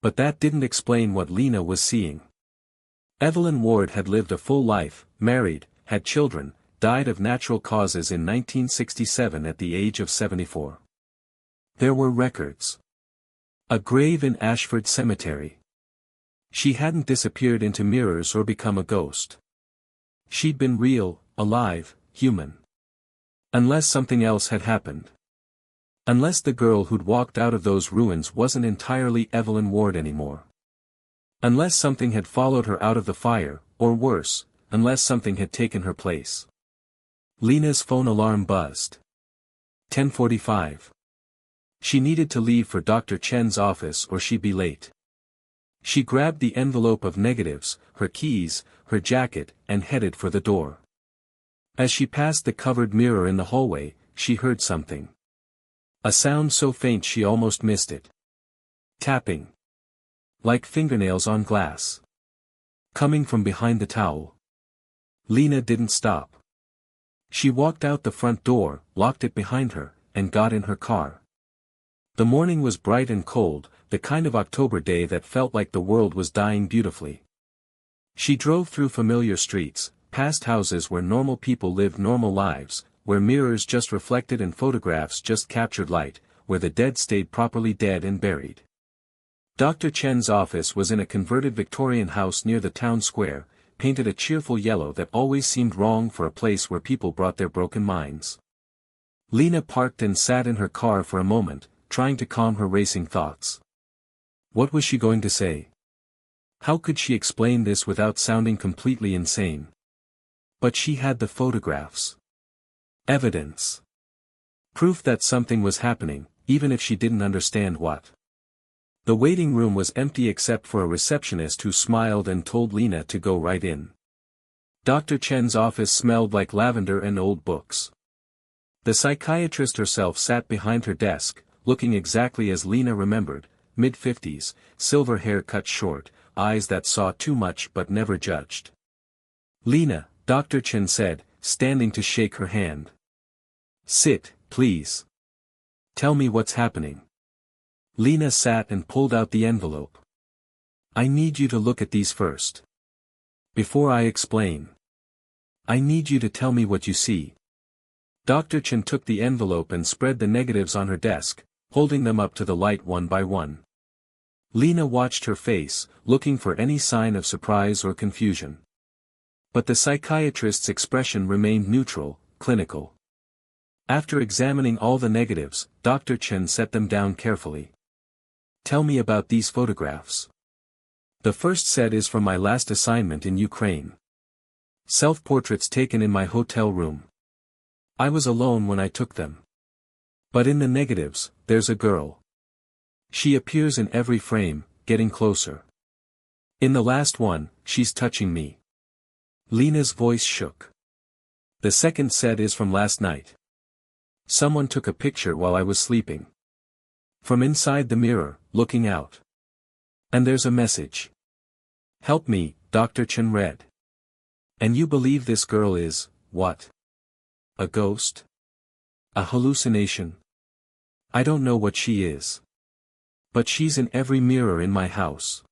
But that didn't explain what Lena was seeing. Evelyn Ward had lived a full life, married, had children, died of natural causes in 1967 at the age of 74. There were records. A grave in Ashford Cemetery. She hadn't disappeared into mirrors or become a ghost. She'd been real, alive, human. Unless something else had happened. Unless the girl who'd walked out of those ruins wasn't entirely Evelyn Ward anymore. Unless something had followed her out of the fire, or worse, unless something had taken her place. Lena's phone alarm buzzed. 10:45. She needed to leave for Dr. Chen's office or she'd be late. She grabbed the envelope of negatives, her keys, her jacket, and headed for the door. As she passed the covered mirror in the hallway, she heard something. A sound so faint she almost missed it. Tapping. Like fingernails on glass. Coming from behind the towel. Lena didn't stop. She walked out the front door, locked it behind her, and got in her car. The morning was bright and cold, the kind of October day that felt like the world was dying beautifully. She drove through familiar streets, past houses where normal people lived normal lives, where mirrors just reflected and photographs just captured light, where the dead stayed properly dead and buried. Dr. Chen's office was in a converted Victorian house near the town square, painted a cheerful yellow that always seemed wrong for a place where people brought their broken minds. Lena parked and sat in her car for a moment, trying to calm her racing thoughts. What was she going to say? How could she explain this without sounding completely insane? But she had the photographs. Evidence. Proof that something was happening, even if she didn't understand what. The waiting room was empty except for a receptionist who smiled and told Lena to go right in. Dr. Chen's office smelled like lavender and old books. The psychiatrist herself sat behind her desk, looking exactly as Lena remembered, mid-50s, silver hair cut short, eyes that saw too much but never judged. Lena, Dr. Chen said, standing to shake her hand. Sit, please. Tell me what's happening. Lena sat and pulled out the envelope. I need you to look at these first. Before I explain. I need you to tell me what you see. Dr. Chen took the envelope and spread the negatives on her desk, holding them up to the light one by one. Lena watched her face, looking for any sign of surprise or confusion. But the psychiatrist's expression remained neutral, clinical. After examining all the negatives, Dr. Chen set them down carefully. Tell me about these photographs. The first set is from my last assignment in Ukraine. Self-portraits taken in my hotel room. I was alone when I took them. But in the negatives, there's a girl. She appears in every frame, getting closer. In the last one, she's touching me. Lena's voice shook. The second set is from last night. Someone took a picture while I was sleeping. From inside the mirror, looking out. And there's a message. Help me, Dr. Chen read. And you believe this girl is, what? A ghost? A hallucination? I don't know what she is. But she's in every mirror in my house.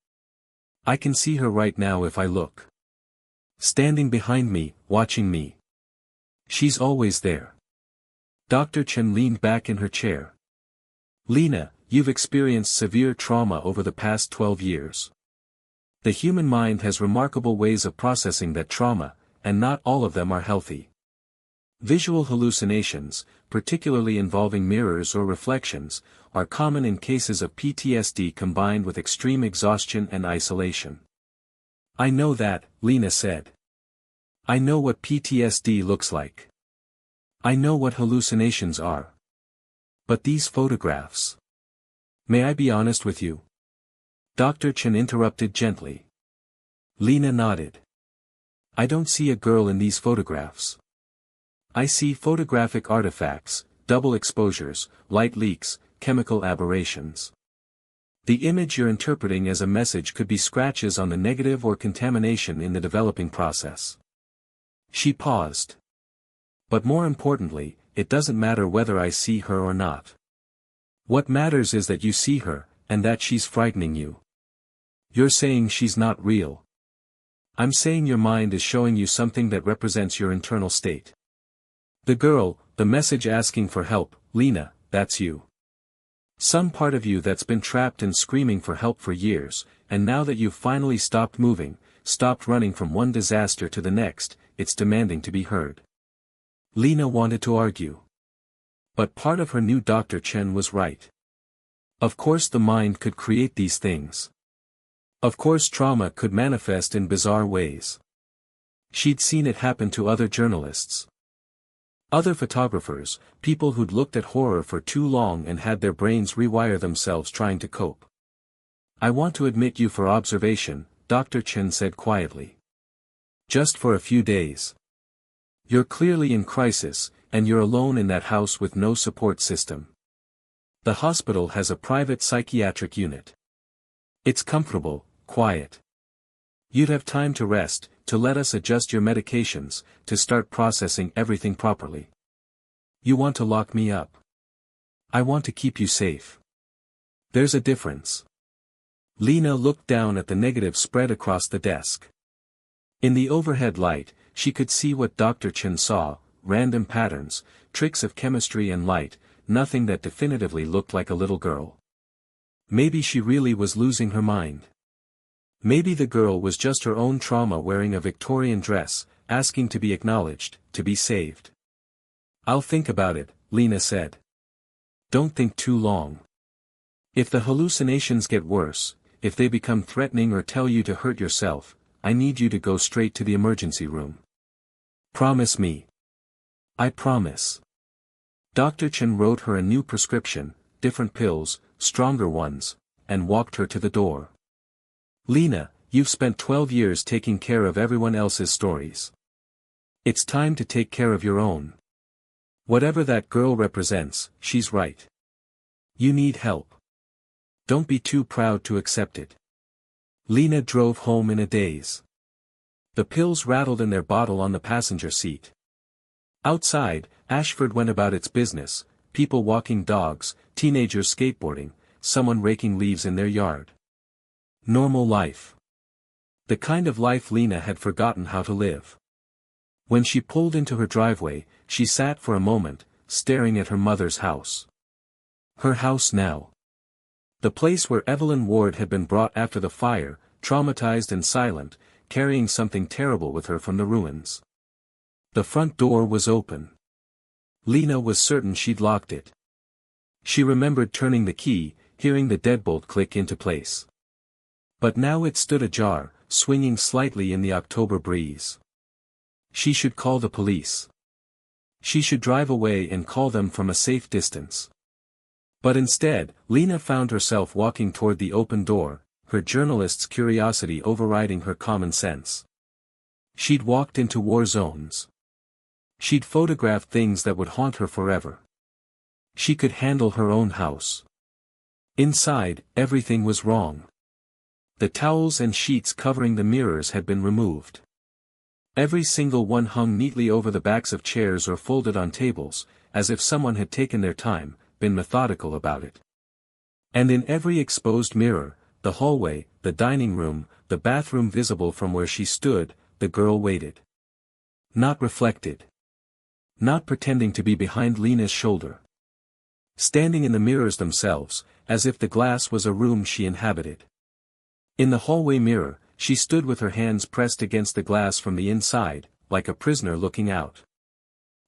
I can see her right now if I look. Standing behind me, watching me. She's always there. Dr. Chen leaned back in her chair. Lena, you've experienced severe trauma over the past 12 years. The human mind has remarkable ways of processing that trauma, and not all of them are healthy. Visual hallucinations, particularly involving mirrors or reflections, are common in cases of PTSD combined with extreme exhaustion and isolation. I know that, Lena said. I know what PTSD looks like. I know what hallucinations are. But these photographs. May I be honest with you? Dr. Chen interrupted gently. Lena nodded. I don't see a girl in these photographs. I see photographic artifacts, double exposures, light leaks, chemical aberrations. The image you're interpreting as a message could be scratches on the negative or contamination in the developing process. She paused. But more importantly, it doesn't matter whether I see her or not. What matters is that you see her, and that she's frightening you. You're saying she's not real. I'm saying your mind is showing you something that represents your internal state. The girl, the message asking for help, Lena, that's you. Some part of you that's been trapped and screaming for help for years, and now that you've finally stopped moving, stopped running from one disaster to the next, it's demanding to be heard. Lena wanted to argue. But part of her knew Dr. Chen was right. Of course the mind could create these things. Of course trauma could manifest in bizarre ways. She'd seen it happen to other journalists. Other photographers, people who'd looked at horror for too long and had their brains rewire themselves trying to cope. I want to admit you for observation, Dr. Chen said quietly. Just for a few days. You're clearly in crisis, and you're alone in that house with no support system. The hospital has a private psychiatric unit. It's comfortable, quiet. You'd have time to rest, to let us adjust your medications, to start processing everything properly. You want to lock me up. I want to keep you safe. There's a difference. Lena looked down at the negative spread across the desk. In the overhead light, she could see what Dr. Chen saw, random patterns, tricks of chemistry and light, nothing that definitively looked like a little girl. Maybe she really was losing her mind. Maybe the girl was just her own trauma wearing a Victorian dress, asking to be acknowledged, to be saved. I'll think about it, Lena said. Don't think too long. If the hallucinations get worse, if they become threatening or tell you to hurt yourself, I need you to go straight to the emergency room. Promise me. I promise. Dr. Chen wrote her a new prescription, different pills, stronger ones, and walked her to the door. Lena, you've spent 12 years taking care of everyone else's stories. It's time to take care of your own. Whatever that girl represents, she's right. You need help. Don't be too proud to accept it. Lena drove home in a daze. The pills rattled in their bottle on the passenger seat. Outside, Ashford went about its business, people walking dogs, teenagers skateboarding, someone raking leaves in their yard. Normal life. The kind of life Lena had forgotten how to live. When she pulled into her driveway, she sat for a moment, staring at her mother's house. Her house now. The place where Evelyn Ward had been brought after the fire, traumatized and silent, carrying something terrible with her from the ruins. The front door was open. Lena was certain she'd locked it. She remembered turning the key, hearing the deadbolt click into place. But now it stood ajar, swinging slightly in the October breeze. She should call the police. She should drive away and call them from a safe distance. But instead, Lena found herself walking toward the open door, her journalist's curiosity overriding her common sense. She'd walked into war zones. She'd photographed things that would haunt her forever. She could handle her own house. Inside, everything was wrong. The towels and sheets covering the mirrors had been removed. Every single one hung neatly over the backs of chairs or folded on tables, as if someone had taken their time, been methodical about it. And in every exposed mirror, the hallway, the dining room, the bathroom visible from where she stood, the girl waited. Not reflected. Not pretending to be behind Lena's shoulder. Standing in the mirrors themselves, as if the glass was a room she inhabited. In the hallway mirror, she stood with her hands pressed against the glass from the inside, like a prisoner looking out.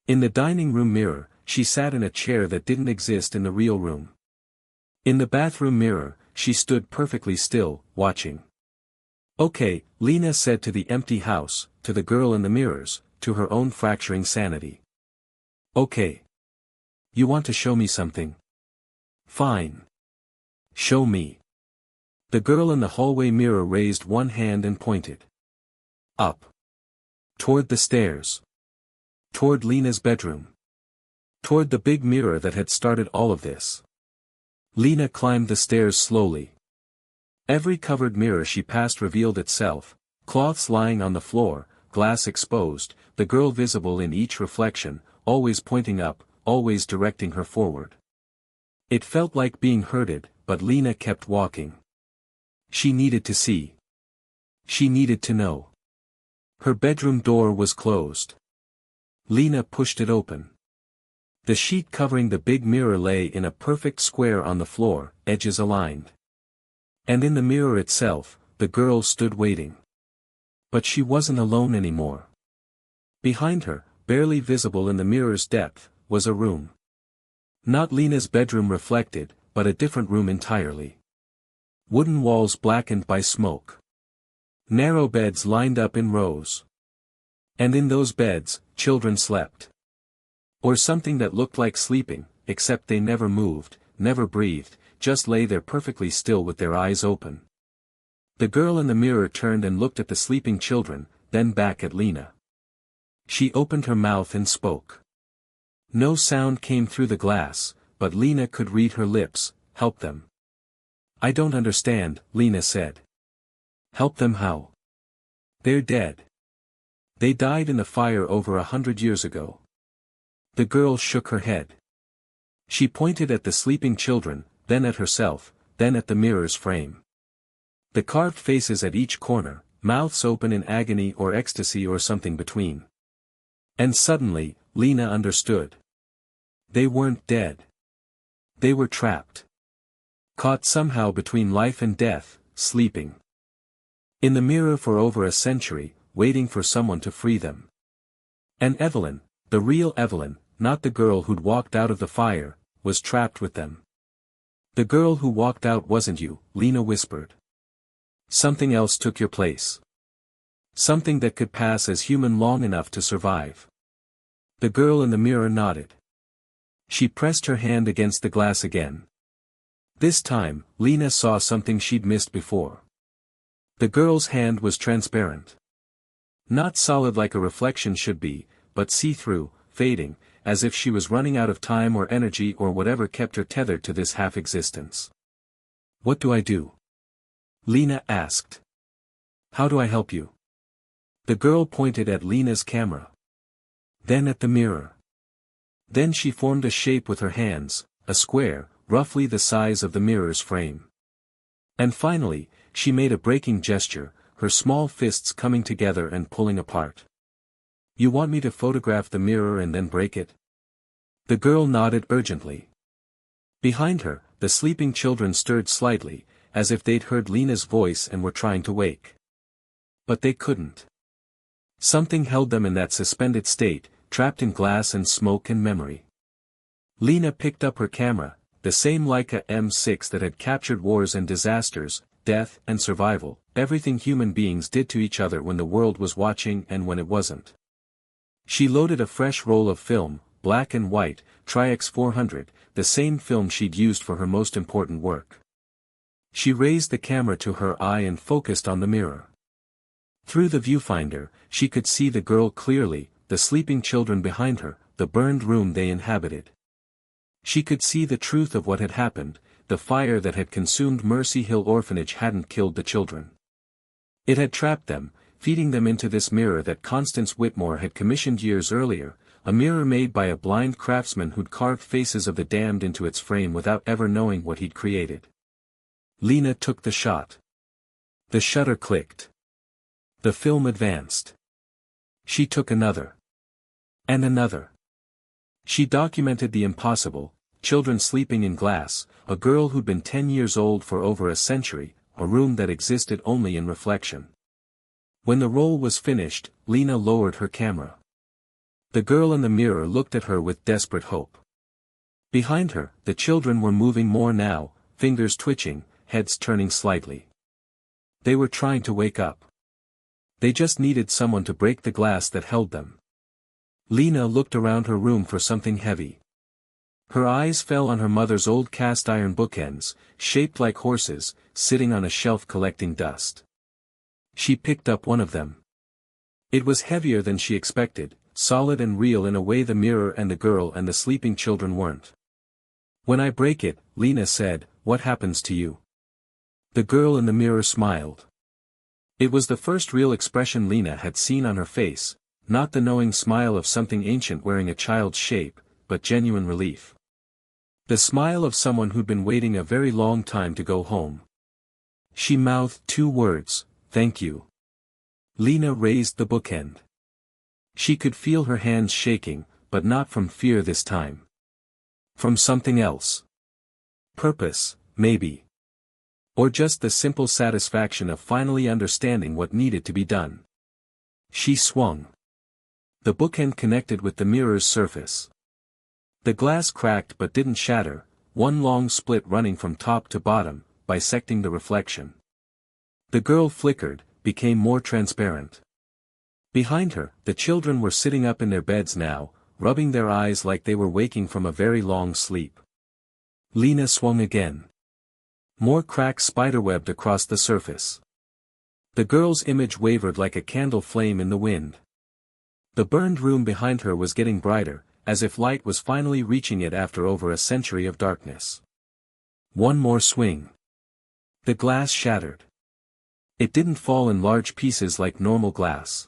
In the dining room mirror, she sat in a chair that didn't exist in the real room. In the bathroom mirror, she stood perfectly still, watching. Okay, Lena said to the empty house, to the girl in the mirrors, to her own fracturing sanity. Okay. You want to show me something? Fine. Show me. The girl in the hallway mirror raised one hand and pointed. Up. Toward the stairs. Toward Lena's bedroom. Toward the big mirror that had started all of this. Lena climbed the stairs slowly. Every covered mirror she passed revealed itself, cloths lying on the floor, glass exposed, the girl visible in each reflection, always pointing up, always directing her forward. It felt like being herded, but Lena kept walking. She needed to see. She needed to know. Her bedroom door was closed. Lena pushed it open. The sheet covering the big mirror lay in a perfect square on the floor, edges aligned. And in the mirror itself, the girl stood waiting. But she wasn't alone anymore. Behind her, barely visible in the mirror's depth, was a room. Not Lena's bedroom reflected, but a different room entirely. Wooden walls blackened by smoke. Narrow beds lined up in rows. And in those beds, children slept. Or something that looked like sleeping, except they never moved, never breathed, just lay there perfectly still with their eyes open. The girl in the mirror turned and looked at the sleeping children, then back at Lena. She opened her mouth and spoke. No sound came through the glass, but Lena could read her lips. Help them. I don't understand, Lena said. Help them how? They're dead. They died in a fire over 100 years ago. The girl shook her head. She pointed at the sleeping children, then at herself, then at the mirror's frame. The carved faces at each corner, mouths open in agony or ecstasy or something between. And suddenly, Lena understood. They weren't dead. They were trapped. Caught somehow between life and death, sleeping. In the mirror for over a century, waiting for someone to free them. And Evelyn, the real Evelyn, not the girl who'd walked out of the fire, was trapped with them. The girl who walked out wasn't you, Lena whispered. Something else took your place. Something that could pass as human long enough to survive. The girl in the mirror nodded. She pressed her hand against the glass again. This time, Lena saw something she'd missed before. The girl's hand was transparent. Not solid like a reflection should be, but see-through, fading, as if she was running out of time or energy or whatever kept her tethered to this half-existence. What do I do? Lena asked. How do I help you? The girl pointed at Lena's camera. Then at the mirror. Then she formed a shape with her hands, a square, roughly the size of the mirror's frame. And finally, she made a breaking gesture, her small fists coming together and pulling apart. You want me to photograph the mirror and then break it? The girl nodded urgently. Behind her, the sleeping children stirred slightly, as if they'd heard Lena's voice and were trying to wake. But they couldn't. Something held them in that suspended state, trapped in glass and smoke and memory. Lena picked up her camera, the same Leica M6 that had captured wars and disasters, death and survival, everything human beings did to each other when the world was watching and when it wasn't. She loaded a fresh roll of film, black and white, Tri-X 400, the same film she'd used for her most important work. She raised the camera to her eye and focused on the mirror. Through the viewfinder, she could see the girl clearly, the sleeping children behind her, the burned room they inhabited. She could see the truth of what had happened. The fire that had consumed Mercy Hill Orphanage hadn't killed the children. It had trapped them, feeding them into this mirror that Constance Whitmore had commissioned years earlier, a mirror made by a blind craftsman who'd carved faces of the damned into its frame without ever knowing what he'd created. Lena took the shot. The shutter clicked. The film advanced. She took another. And another. She documented the impossible, children sleeping in glass, a girl who'd been 10 years old for over a century, a room that existed only in reflection. When the roll was finished, Lena lowered her camera. The girl in the mirror looked at her with desperate hope. Behind her, the children were moving more now, fingers twitching, heads turning slightly. They were trying to wake up. They just needed someone to break the glass that held them. Lena looked around her room for something heavy. Her eyes fell on her mother's old cast-iron bookends, shaped like horses, sitting on a shelf collecting dust. She picked up one of them. It was heavier than she expected, solid and real in a way the mirror and the girl and the sleeping children weren't. When I break it, Lena said, what happens to you? The girl in the mirror smiled. It was the first real expression Lena had seen on her face, not the knowing smile of something ancient wearing a child's shape, but genuine relief. The smile of someone who'd been waiting a very long time to go home. She mouthed 2 words, thank you. Lena raised the bookend. She could feel her hands shaking, but not from fear this time. From something else. Purpose, maybe. Or just the simple satisfaction of finally understanding what needed to be done. She swung. The bookend connected with the mirror's surface. The glass cracked but didn't shatter, one long split running from top to bottom, bisecting the reflection. The girl flickered, became more transparent. Behind her, the children were sitting up in their beds now, rubbing their eyes like they were waking from a very long sleep. Lena swung again. More cracks spiderwebbed across the surface. The girl's image wavered like a candle flame in the wind. The burned room behind her was getting brighter, as if light was finally reaching it after over a century of darkness. One more swing. The glass shattered. It didn't fall in large pieces like normal glass.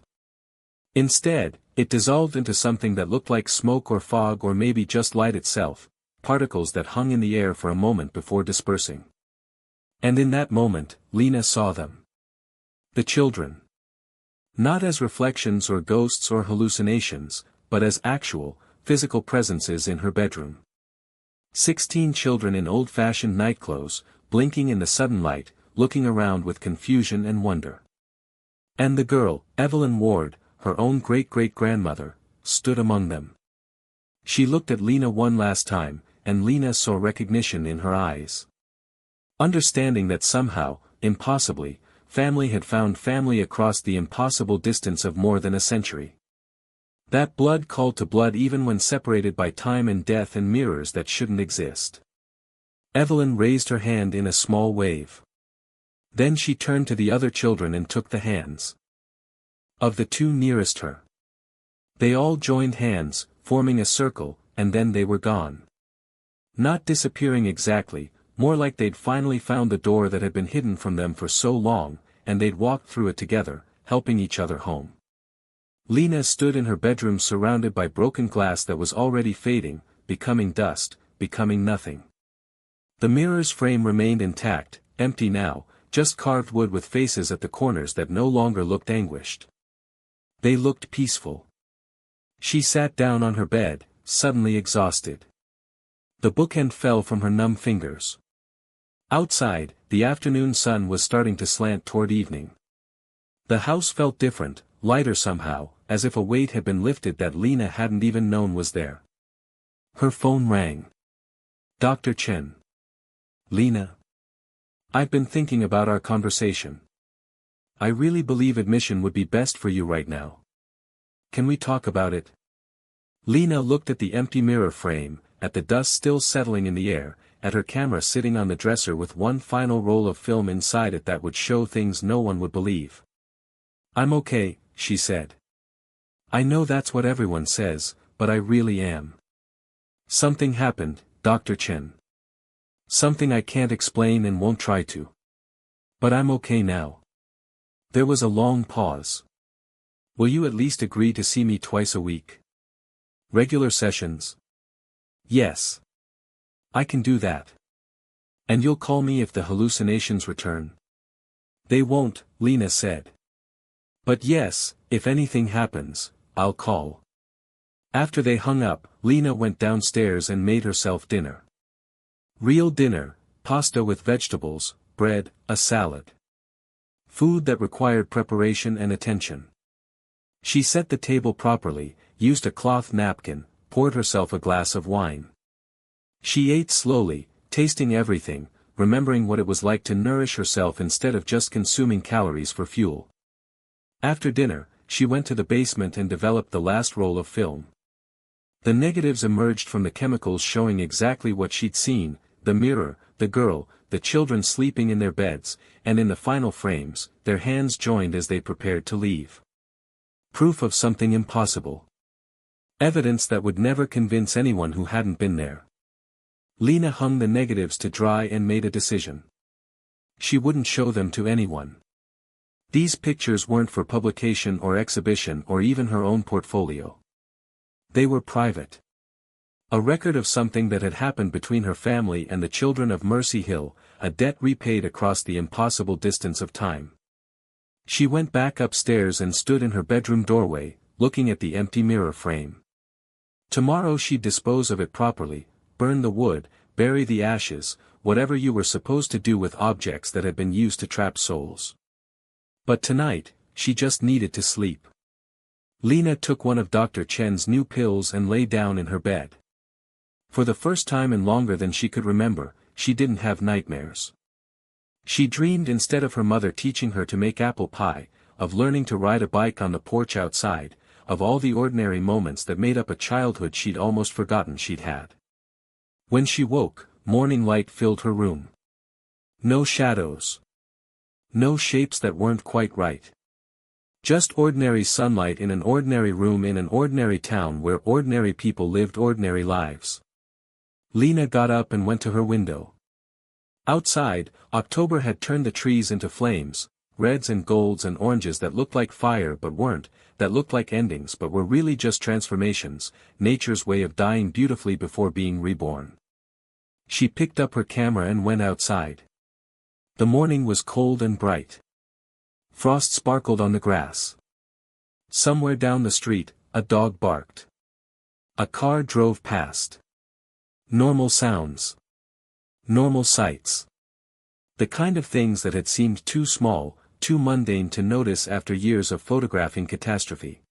Instead, it dissolved into something that looked like smoke or fog or maybe just light itself, particles that hung in the air for a moment before dispersing. And in that moment, Lena saw them. The children. Not as reflections or ghosts or hallucinations, but as actual, physical presences in her bedroom. 16 children in old-fashioned nightclothes, blinking in the sudden light, looking around with confusion and wonder. And the girl, Evelyn Ward, her own great-great-grandmother, stood among them. She looked at Lena one last time, and Lena saw recognition in her eyes. Understanding that somehow, impossibly, family had found family across the impossible distance of more than a century. That blood called to blood even when separated by time and death and mirrors that shouldn't exist. Evelyn raised her hand in a small wave. Then she turned to the other children and took the hands of the two nearest her. They all joined hands, forming a circle, and then they were gone. Not disappearing exactly, more like they'd finally found the door that had been hidden from them for so long, and they'd walked through it together, helping each other home. Lena stood in her bedroom surrounded by broken glass that was already fading, becoming dust, becoming nothing. The mirror's frame remained intact, empty now, just carved wood with faces at the corners that no longer looked anguished. They looked peaceful. She sat down on her bed, suddenly exhausted. The bookend fell from her numb fingers. Outside, the afternoon sun was starting to slant toward evening. The house felt different, lighter somehow, as if a weight had been lifted that Lena hadn't even known was there. Her phone rang. Dr. Chen. Lena. I've been thinking about our conversation. I really believe admission would be best for you right now. Can we talk about it? Lena looked at the empty mirror frame, at the dust still settling in the air, at her camera sitting on the dresser with one final roll of film inside it that would show things no one would believe. I'm okay, she said. I know that's what everyone says, but I really am. Something happened, Dr. Chen. Something I can't explain and won't try to. But I'm okay now. There was a long pause. Will you at least agree to see me twice a week? Regular sessions? Yes. I can do that. And you'll call me if the hallucinations return? They won't, Lena said. But yes, if anything happens, I'll call. After they hung up, Lena went downstairs and made herself dinner. Real dinner, pasta with vegetables, bread, a salad. Food that required preparation and attention. She set the table properly, used a cloth napkin, poured herself a glass of wine. She ate slowly, tasting everything, remembering what it was like to nourish herself instead of just consuming calories for fuel. After dinner, she went to the basement and developed the last roll of film. The negatives emerged from the chemicals showing exactly what she'd seen, the mirror, the girl, the children sleeping in their beds, and in the final frames, their hands joined as they prepared to leave. Proof of something impossible. Evidence that would never convince anyone who hadn't been there. Lena hung the negatives to dry and made a decision. She wouldn't show them to anyone. These pictures weren't for publication or exhibition or even her own portfolio. They were private. A record of something that had happened between her family and the children of Mercy Hill, a debt repaid across the impossible distance of time. She went back upstairs and stood in her bedroom doorway, looking at the empty mirror frame. Tomorrow she'd dispose of it properly, burn the wood, bury the ashes, whatever you were supposed to do with objects that had been used to trap souls. But tonight, she just needed to sleep. Lena took one of Dr. Chen's new pills and lay down in her bed. For the first time in longer than she could remember, she didn't have nightmares. She dreamed instead of her mother teaching her to make apple pie, of learning to ride a bike on the porch outside, of all the ordinary moments that made up a childhood she'd almost forgotten she'd had. When she woke, morning light filled her room. No shadows. No shapes that weren't quite right. Just ordinary sunlight in an ordinary room in an ordinary town where ordinary people lived ordinary lives. Lena got up and went to her window. Outside, October had turned the trees into flames, reds and golds and oranges that looked like fire but weren't, that looked like endings but were really just transformations, nature's way of dying beautifully before being reborn. She picked up her camera and went outside. The morning was cold and bright. Frost sparkled on the grass. Somewhere down the street, a dog barked. A car drove past. Normal sounds. Normal sights. The kind of things that had seemed too small, too mundane to notice after years of photographing catastrophe.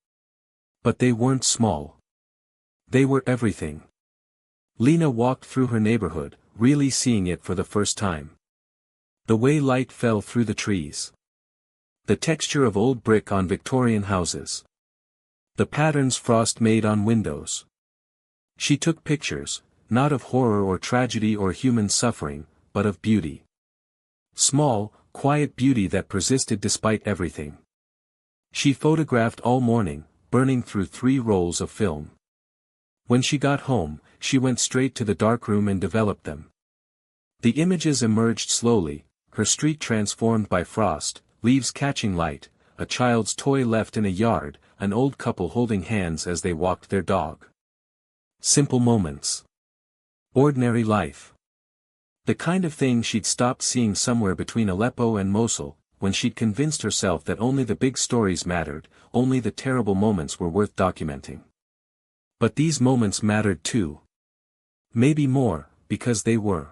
But they weren't small. They were everything. Lena walked through her neighborhood, really seeing it for the first time. The way light fell through the trees. The texture of old brick on Victorian houses. The patterns frost made on windows. She took pictures, not of horror or tragedy or human suffering, but of beauty. Small, quiet beauty that persisted despite everything. She photographed all morning, burning through 3 rolls of film. When she got home, she went straight to the darkroom and developed them. The images emerged slowly, her street transformed by frost, leaves catching light, a child's toy left in a yard, an old couple holding hands as they walked their dog. Simple moments. Ordinary life. The kind of thing she'd stopped seeing somewhere between Aleppo and Mosul, when she'd convinced herself that only the big stories mattered, only the terrible moments were worth documenting. But these moments mattered too. Maybe more, because they were.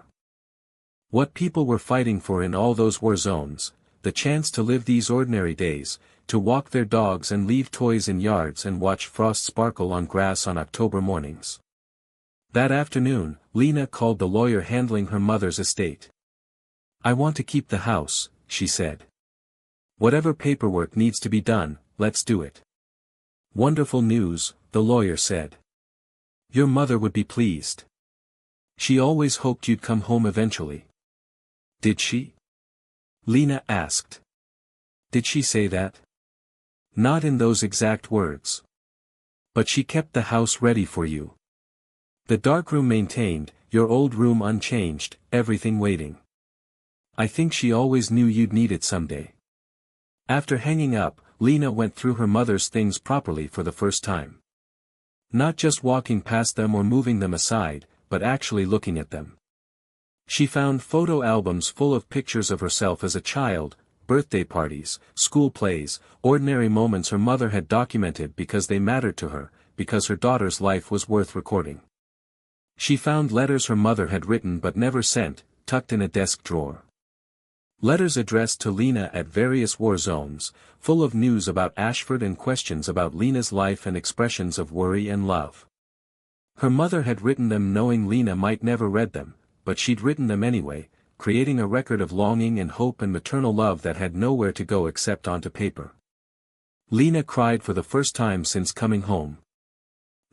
What people were fighting for in all those war zones, the chance to live these ordinary days, to walk their dogs and leave toys in yards and watch frost sparkle on grass on October mornings. That afternoon, Lena called the lawyer handling her mother's estate. "I want to keep the house," she said. "Whatever paperwork needs to be done, let's do it." "Wonderful news," the lawyer said. "Your mother would be pleased. She always hoped you'd come home eventually." "Did she?" Lena asked. "Did she say that?" "Not in those exact words. But she kept the house ready for you. The darkroom maintained, your old room unchanged, everything waiting. I think she always knew you'd need it someday." After hanging up, Lena went through her mother's things properly for the first time. Not just walking past them or moving them aside, but actually looking at them. She found photo albums full of pictures of herself as a child, birthday parties, school plays, ordinary moments her mother had documented because they mattered to her, because her daughter's life was worth recording. She found letters her mother had written but never sent, tucked in a desk drawer. Letters addressed to Lena at various war zones, full of news about Ashford and questions about Lena's life and expressions of worry and love. Her mother had written them knowing Lena might never read them, but she'd written them anyway, creating a record of longing and hope and maternal love that had nowhere to go except onto paper. Lena cried for the first time since coming home.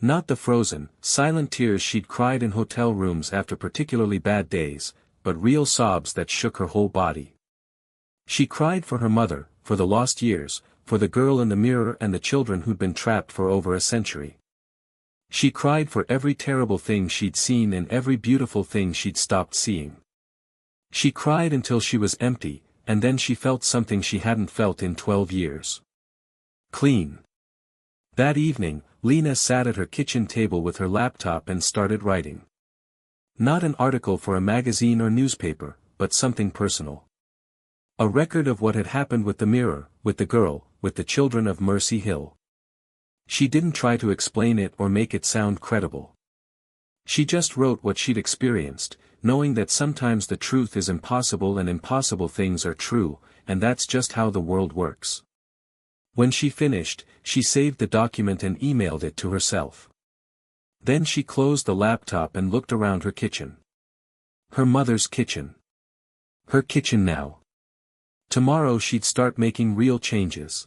Not the frozen, silent tears she'd cried in hotel rooms after particularly bad days, but real sobs that shook her whole body. She cried for her mother, for the lost years, for the girl in the mirror and the children who'd been trapped for over a century. She cried for every terrible thing she'd seen and every beautiful thing she'd stopped seeing. She cried until she was empty, and then she felt something she hadn't felt in 12 years. Clean. That evening, Lena sat at her kitchen table with her laptop and started writing. Not an article for a magazine or newspaper, but something personal. A record of what had happened with the mirror, with the girl, with the children of Mercy Hill. She didn't try to explain it or make it sound credible. She just wrote what she'd experienced, knowing that sometimes the truth is impossible and impossible things are true, and that's just how the world works. When she finished, she saved the document and emailed it to herself. Then she closed the laptop and looked around her kitchen. Her mother's kitchen. Her kitchen now. Tomorrow she'd start making real changes.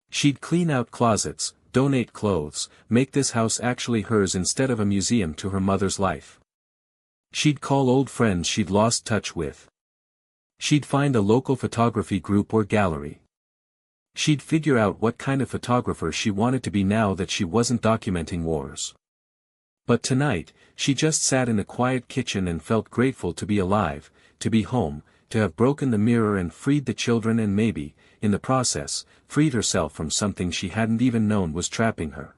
She'd clean out closets, donate clothes, make this house actually hers instead of a museum to her mother's life. She'd call old friends she'd lost touch with. She'd find a local photography group or gallery. She'd figure out what kind of photographer she wanted to be now that she wasn't documenting wars. But tonight, she just sat in a quiet kitchen and felt grateful to be alive, to be home, to have broken the mirror and freed the children and maybe, in the process, freed herself from something she hadn't even known was trapping her.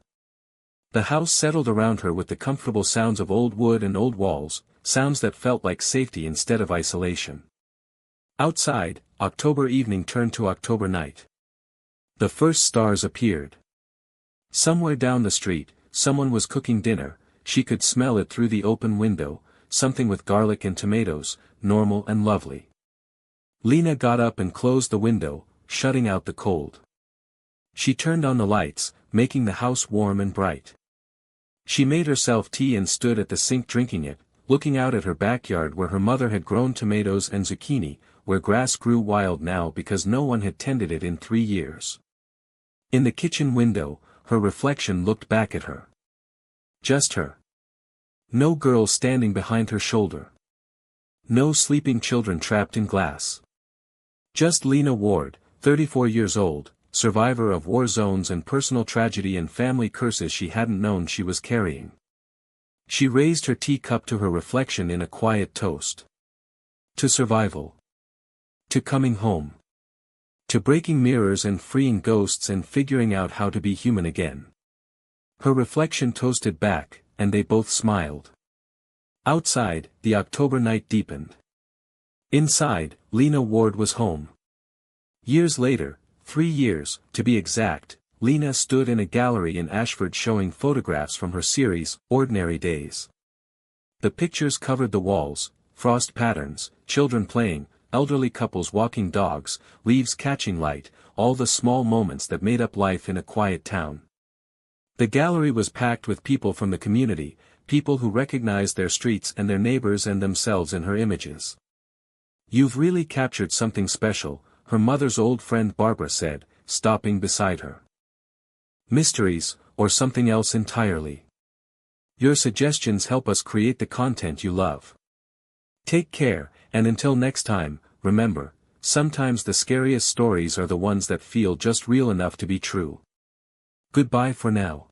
The house settled around her with the comfortable sounds of old wood and old walls, sounds that felt like safety instead of isolation. Outside, October evening turned to October night. The first stars appeared. Somewhere down the street, someone was cooking dinner. She could smell it through the open window, something with garlic and tomatoes, normal and lovely. Lena got up and closed the window, shutting out the cold. She turned on the lights, making the house warm and bright. She made herself tea and stood at the sink drinking it, looking out at her backyard where her mother had grown tomatoes and zucchini, where grass grew wild now because no one had tended it in 3 years. In the kitchen window, her reflection looked back at her. Just her. No girl standing behind her shoulder. No sleeping children trapped in glass. Just Lena Ward, 34 years old, survivor of war zones and personal tragedy and family curses she hadn't known she was carrying. She raised her teacup to her reflection in a quiet toast. To survival. To coming home. To breaking mirrors and freeing ghosts and figuring out how to be human again. Her reflection toasted back, and they both smiled. Outside, the October night deepened. Inside, Lena Ward was home. Years later, 3 years, to be exact, Lena stood in a gallery in Ashford showing photographs from her series, Ordinary Days. The pictures covered the walls, frost patterns, children playing, elderly couples walking dogs, leaves catching light, all the small moments that made up life in a quiet town. The gallery was packed with people from the community, people who recognized their streets and their neighbors and themselves in her images. "You've really captured something special," her mother's old friend Barbara said, stopping beside her. "Mysteries, or something else entirely. Your suggestions help us create the content you love. Take care, and until next time, remember, sometimes the scariest stories are the ones that feel just real enough to be true." Goodbye for now.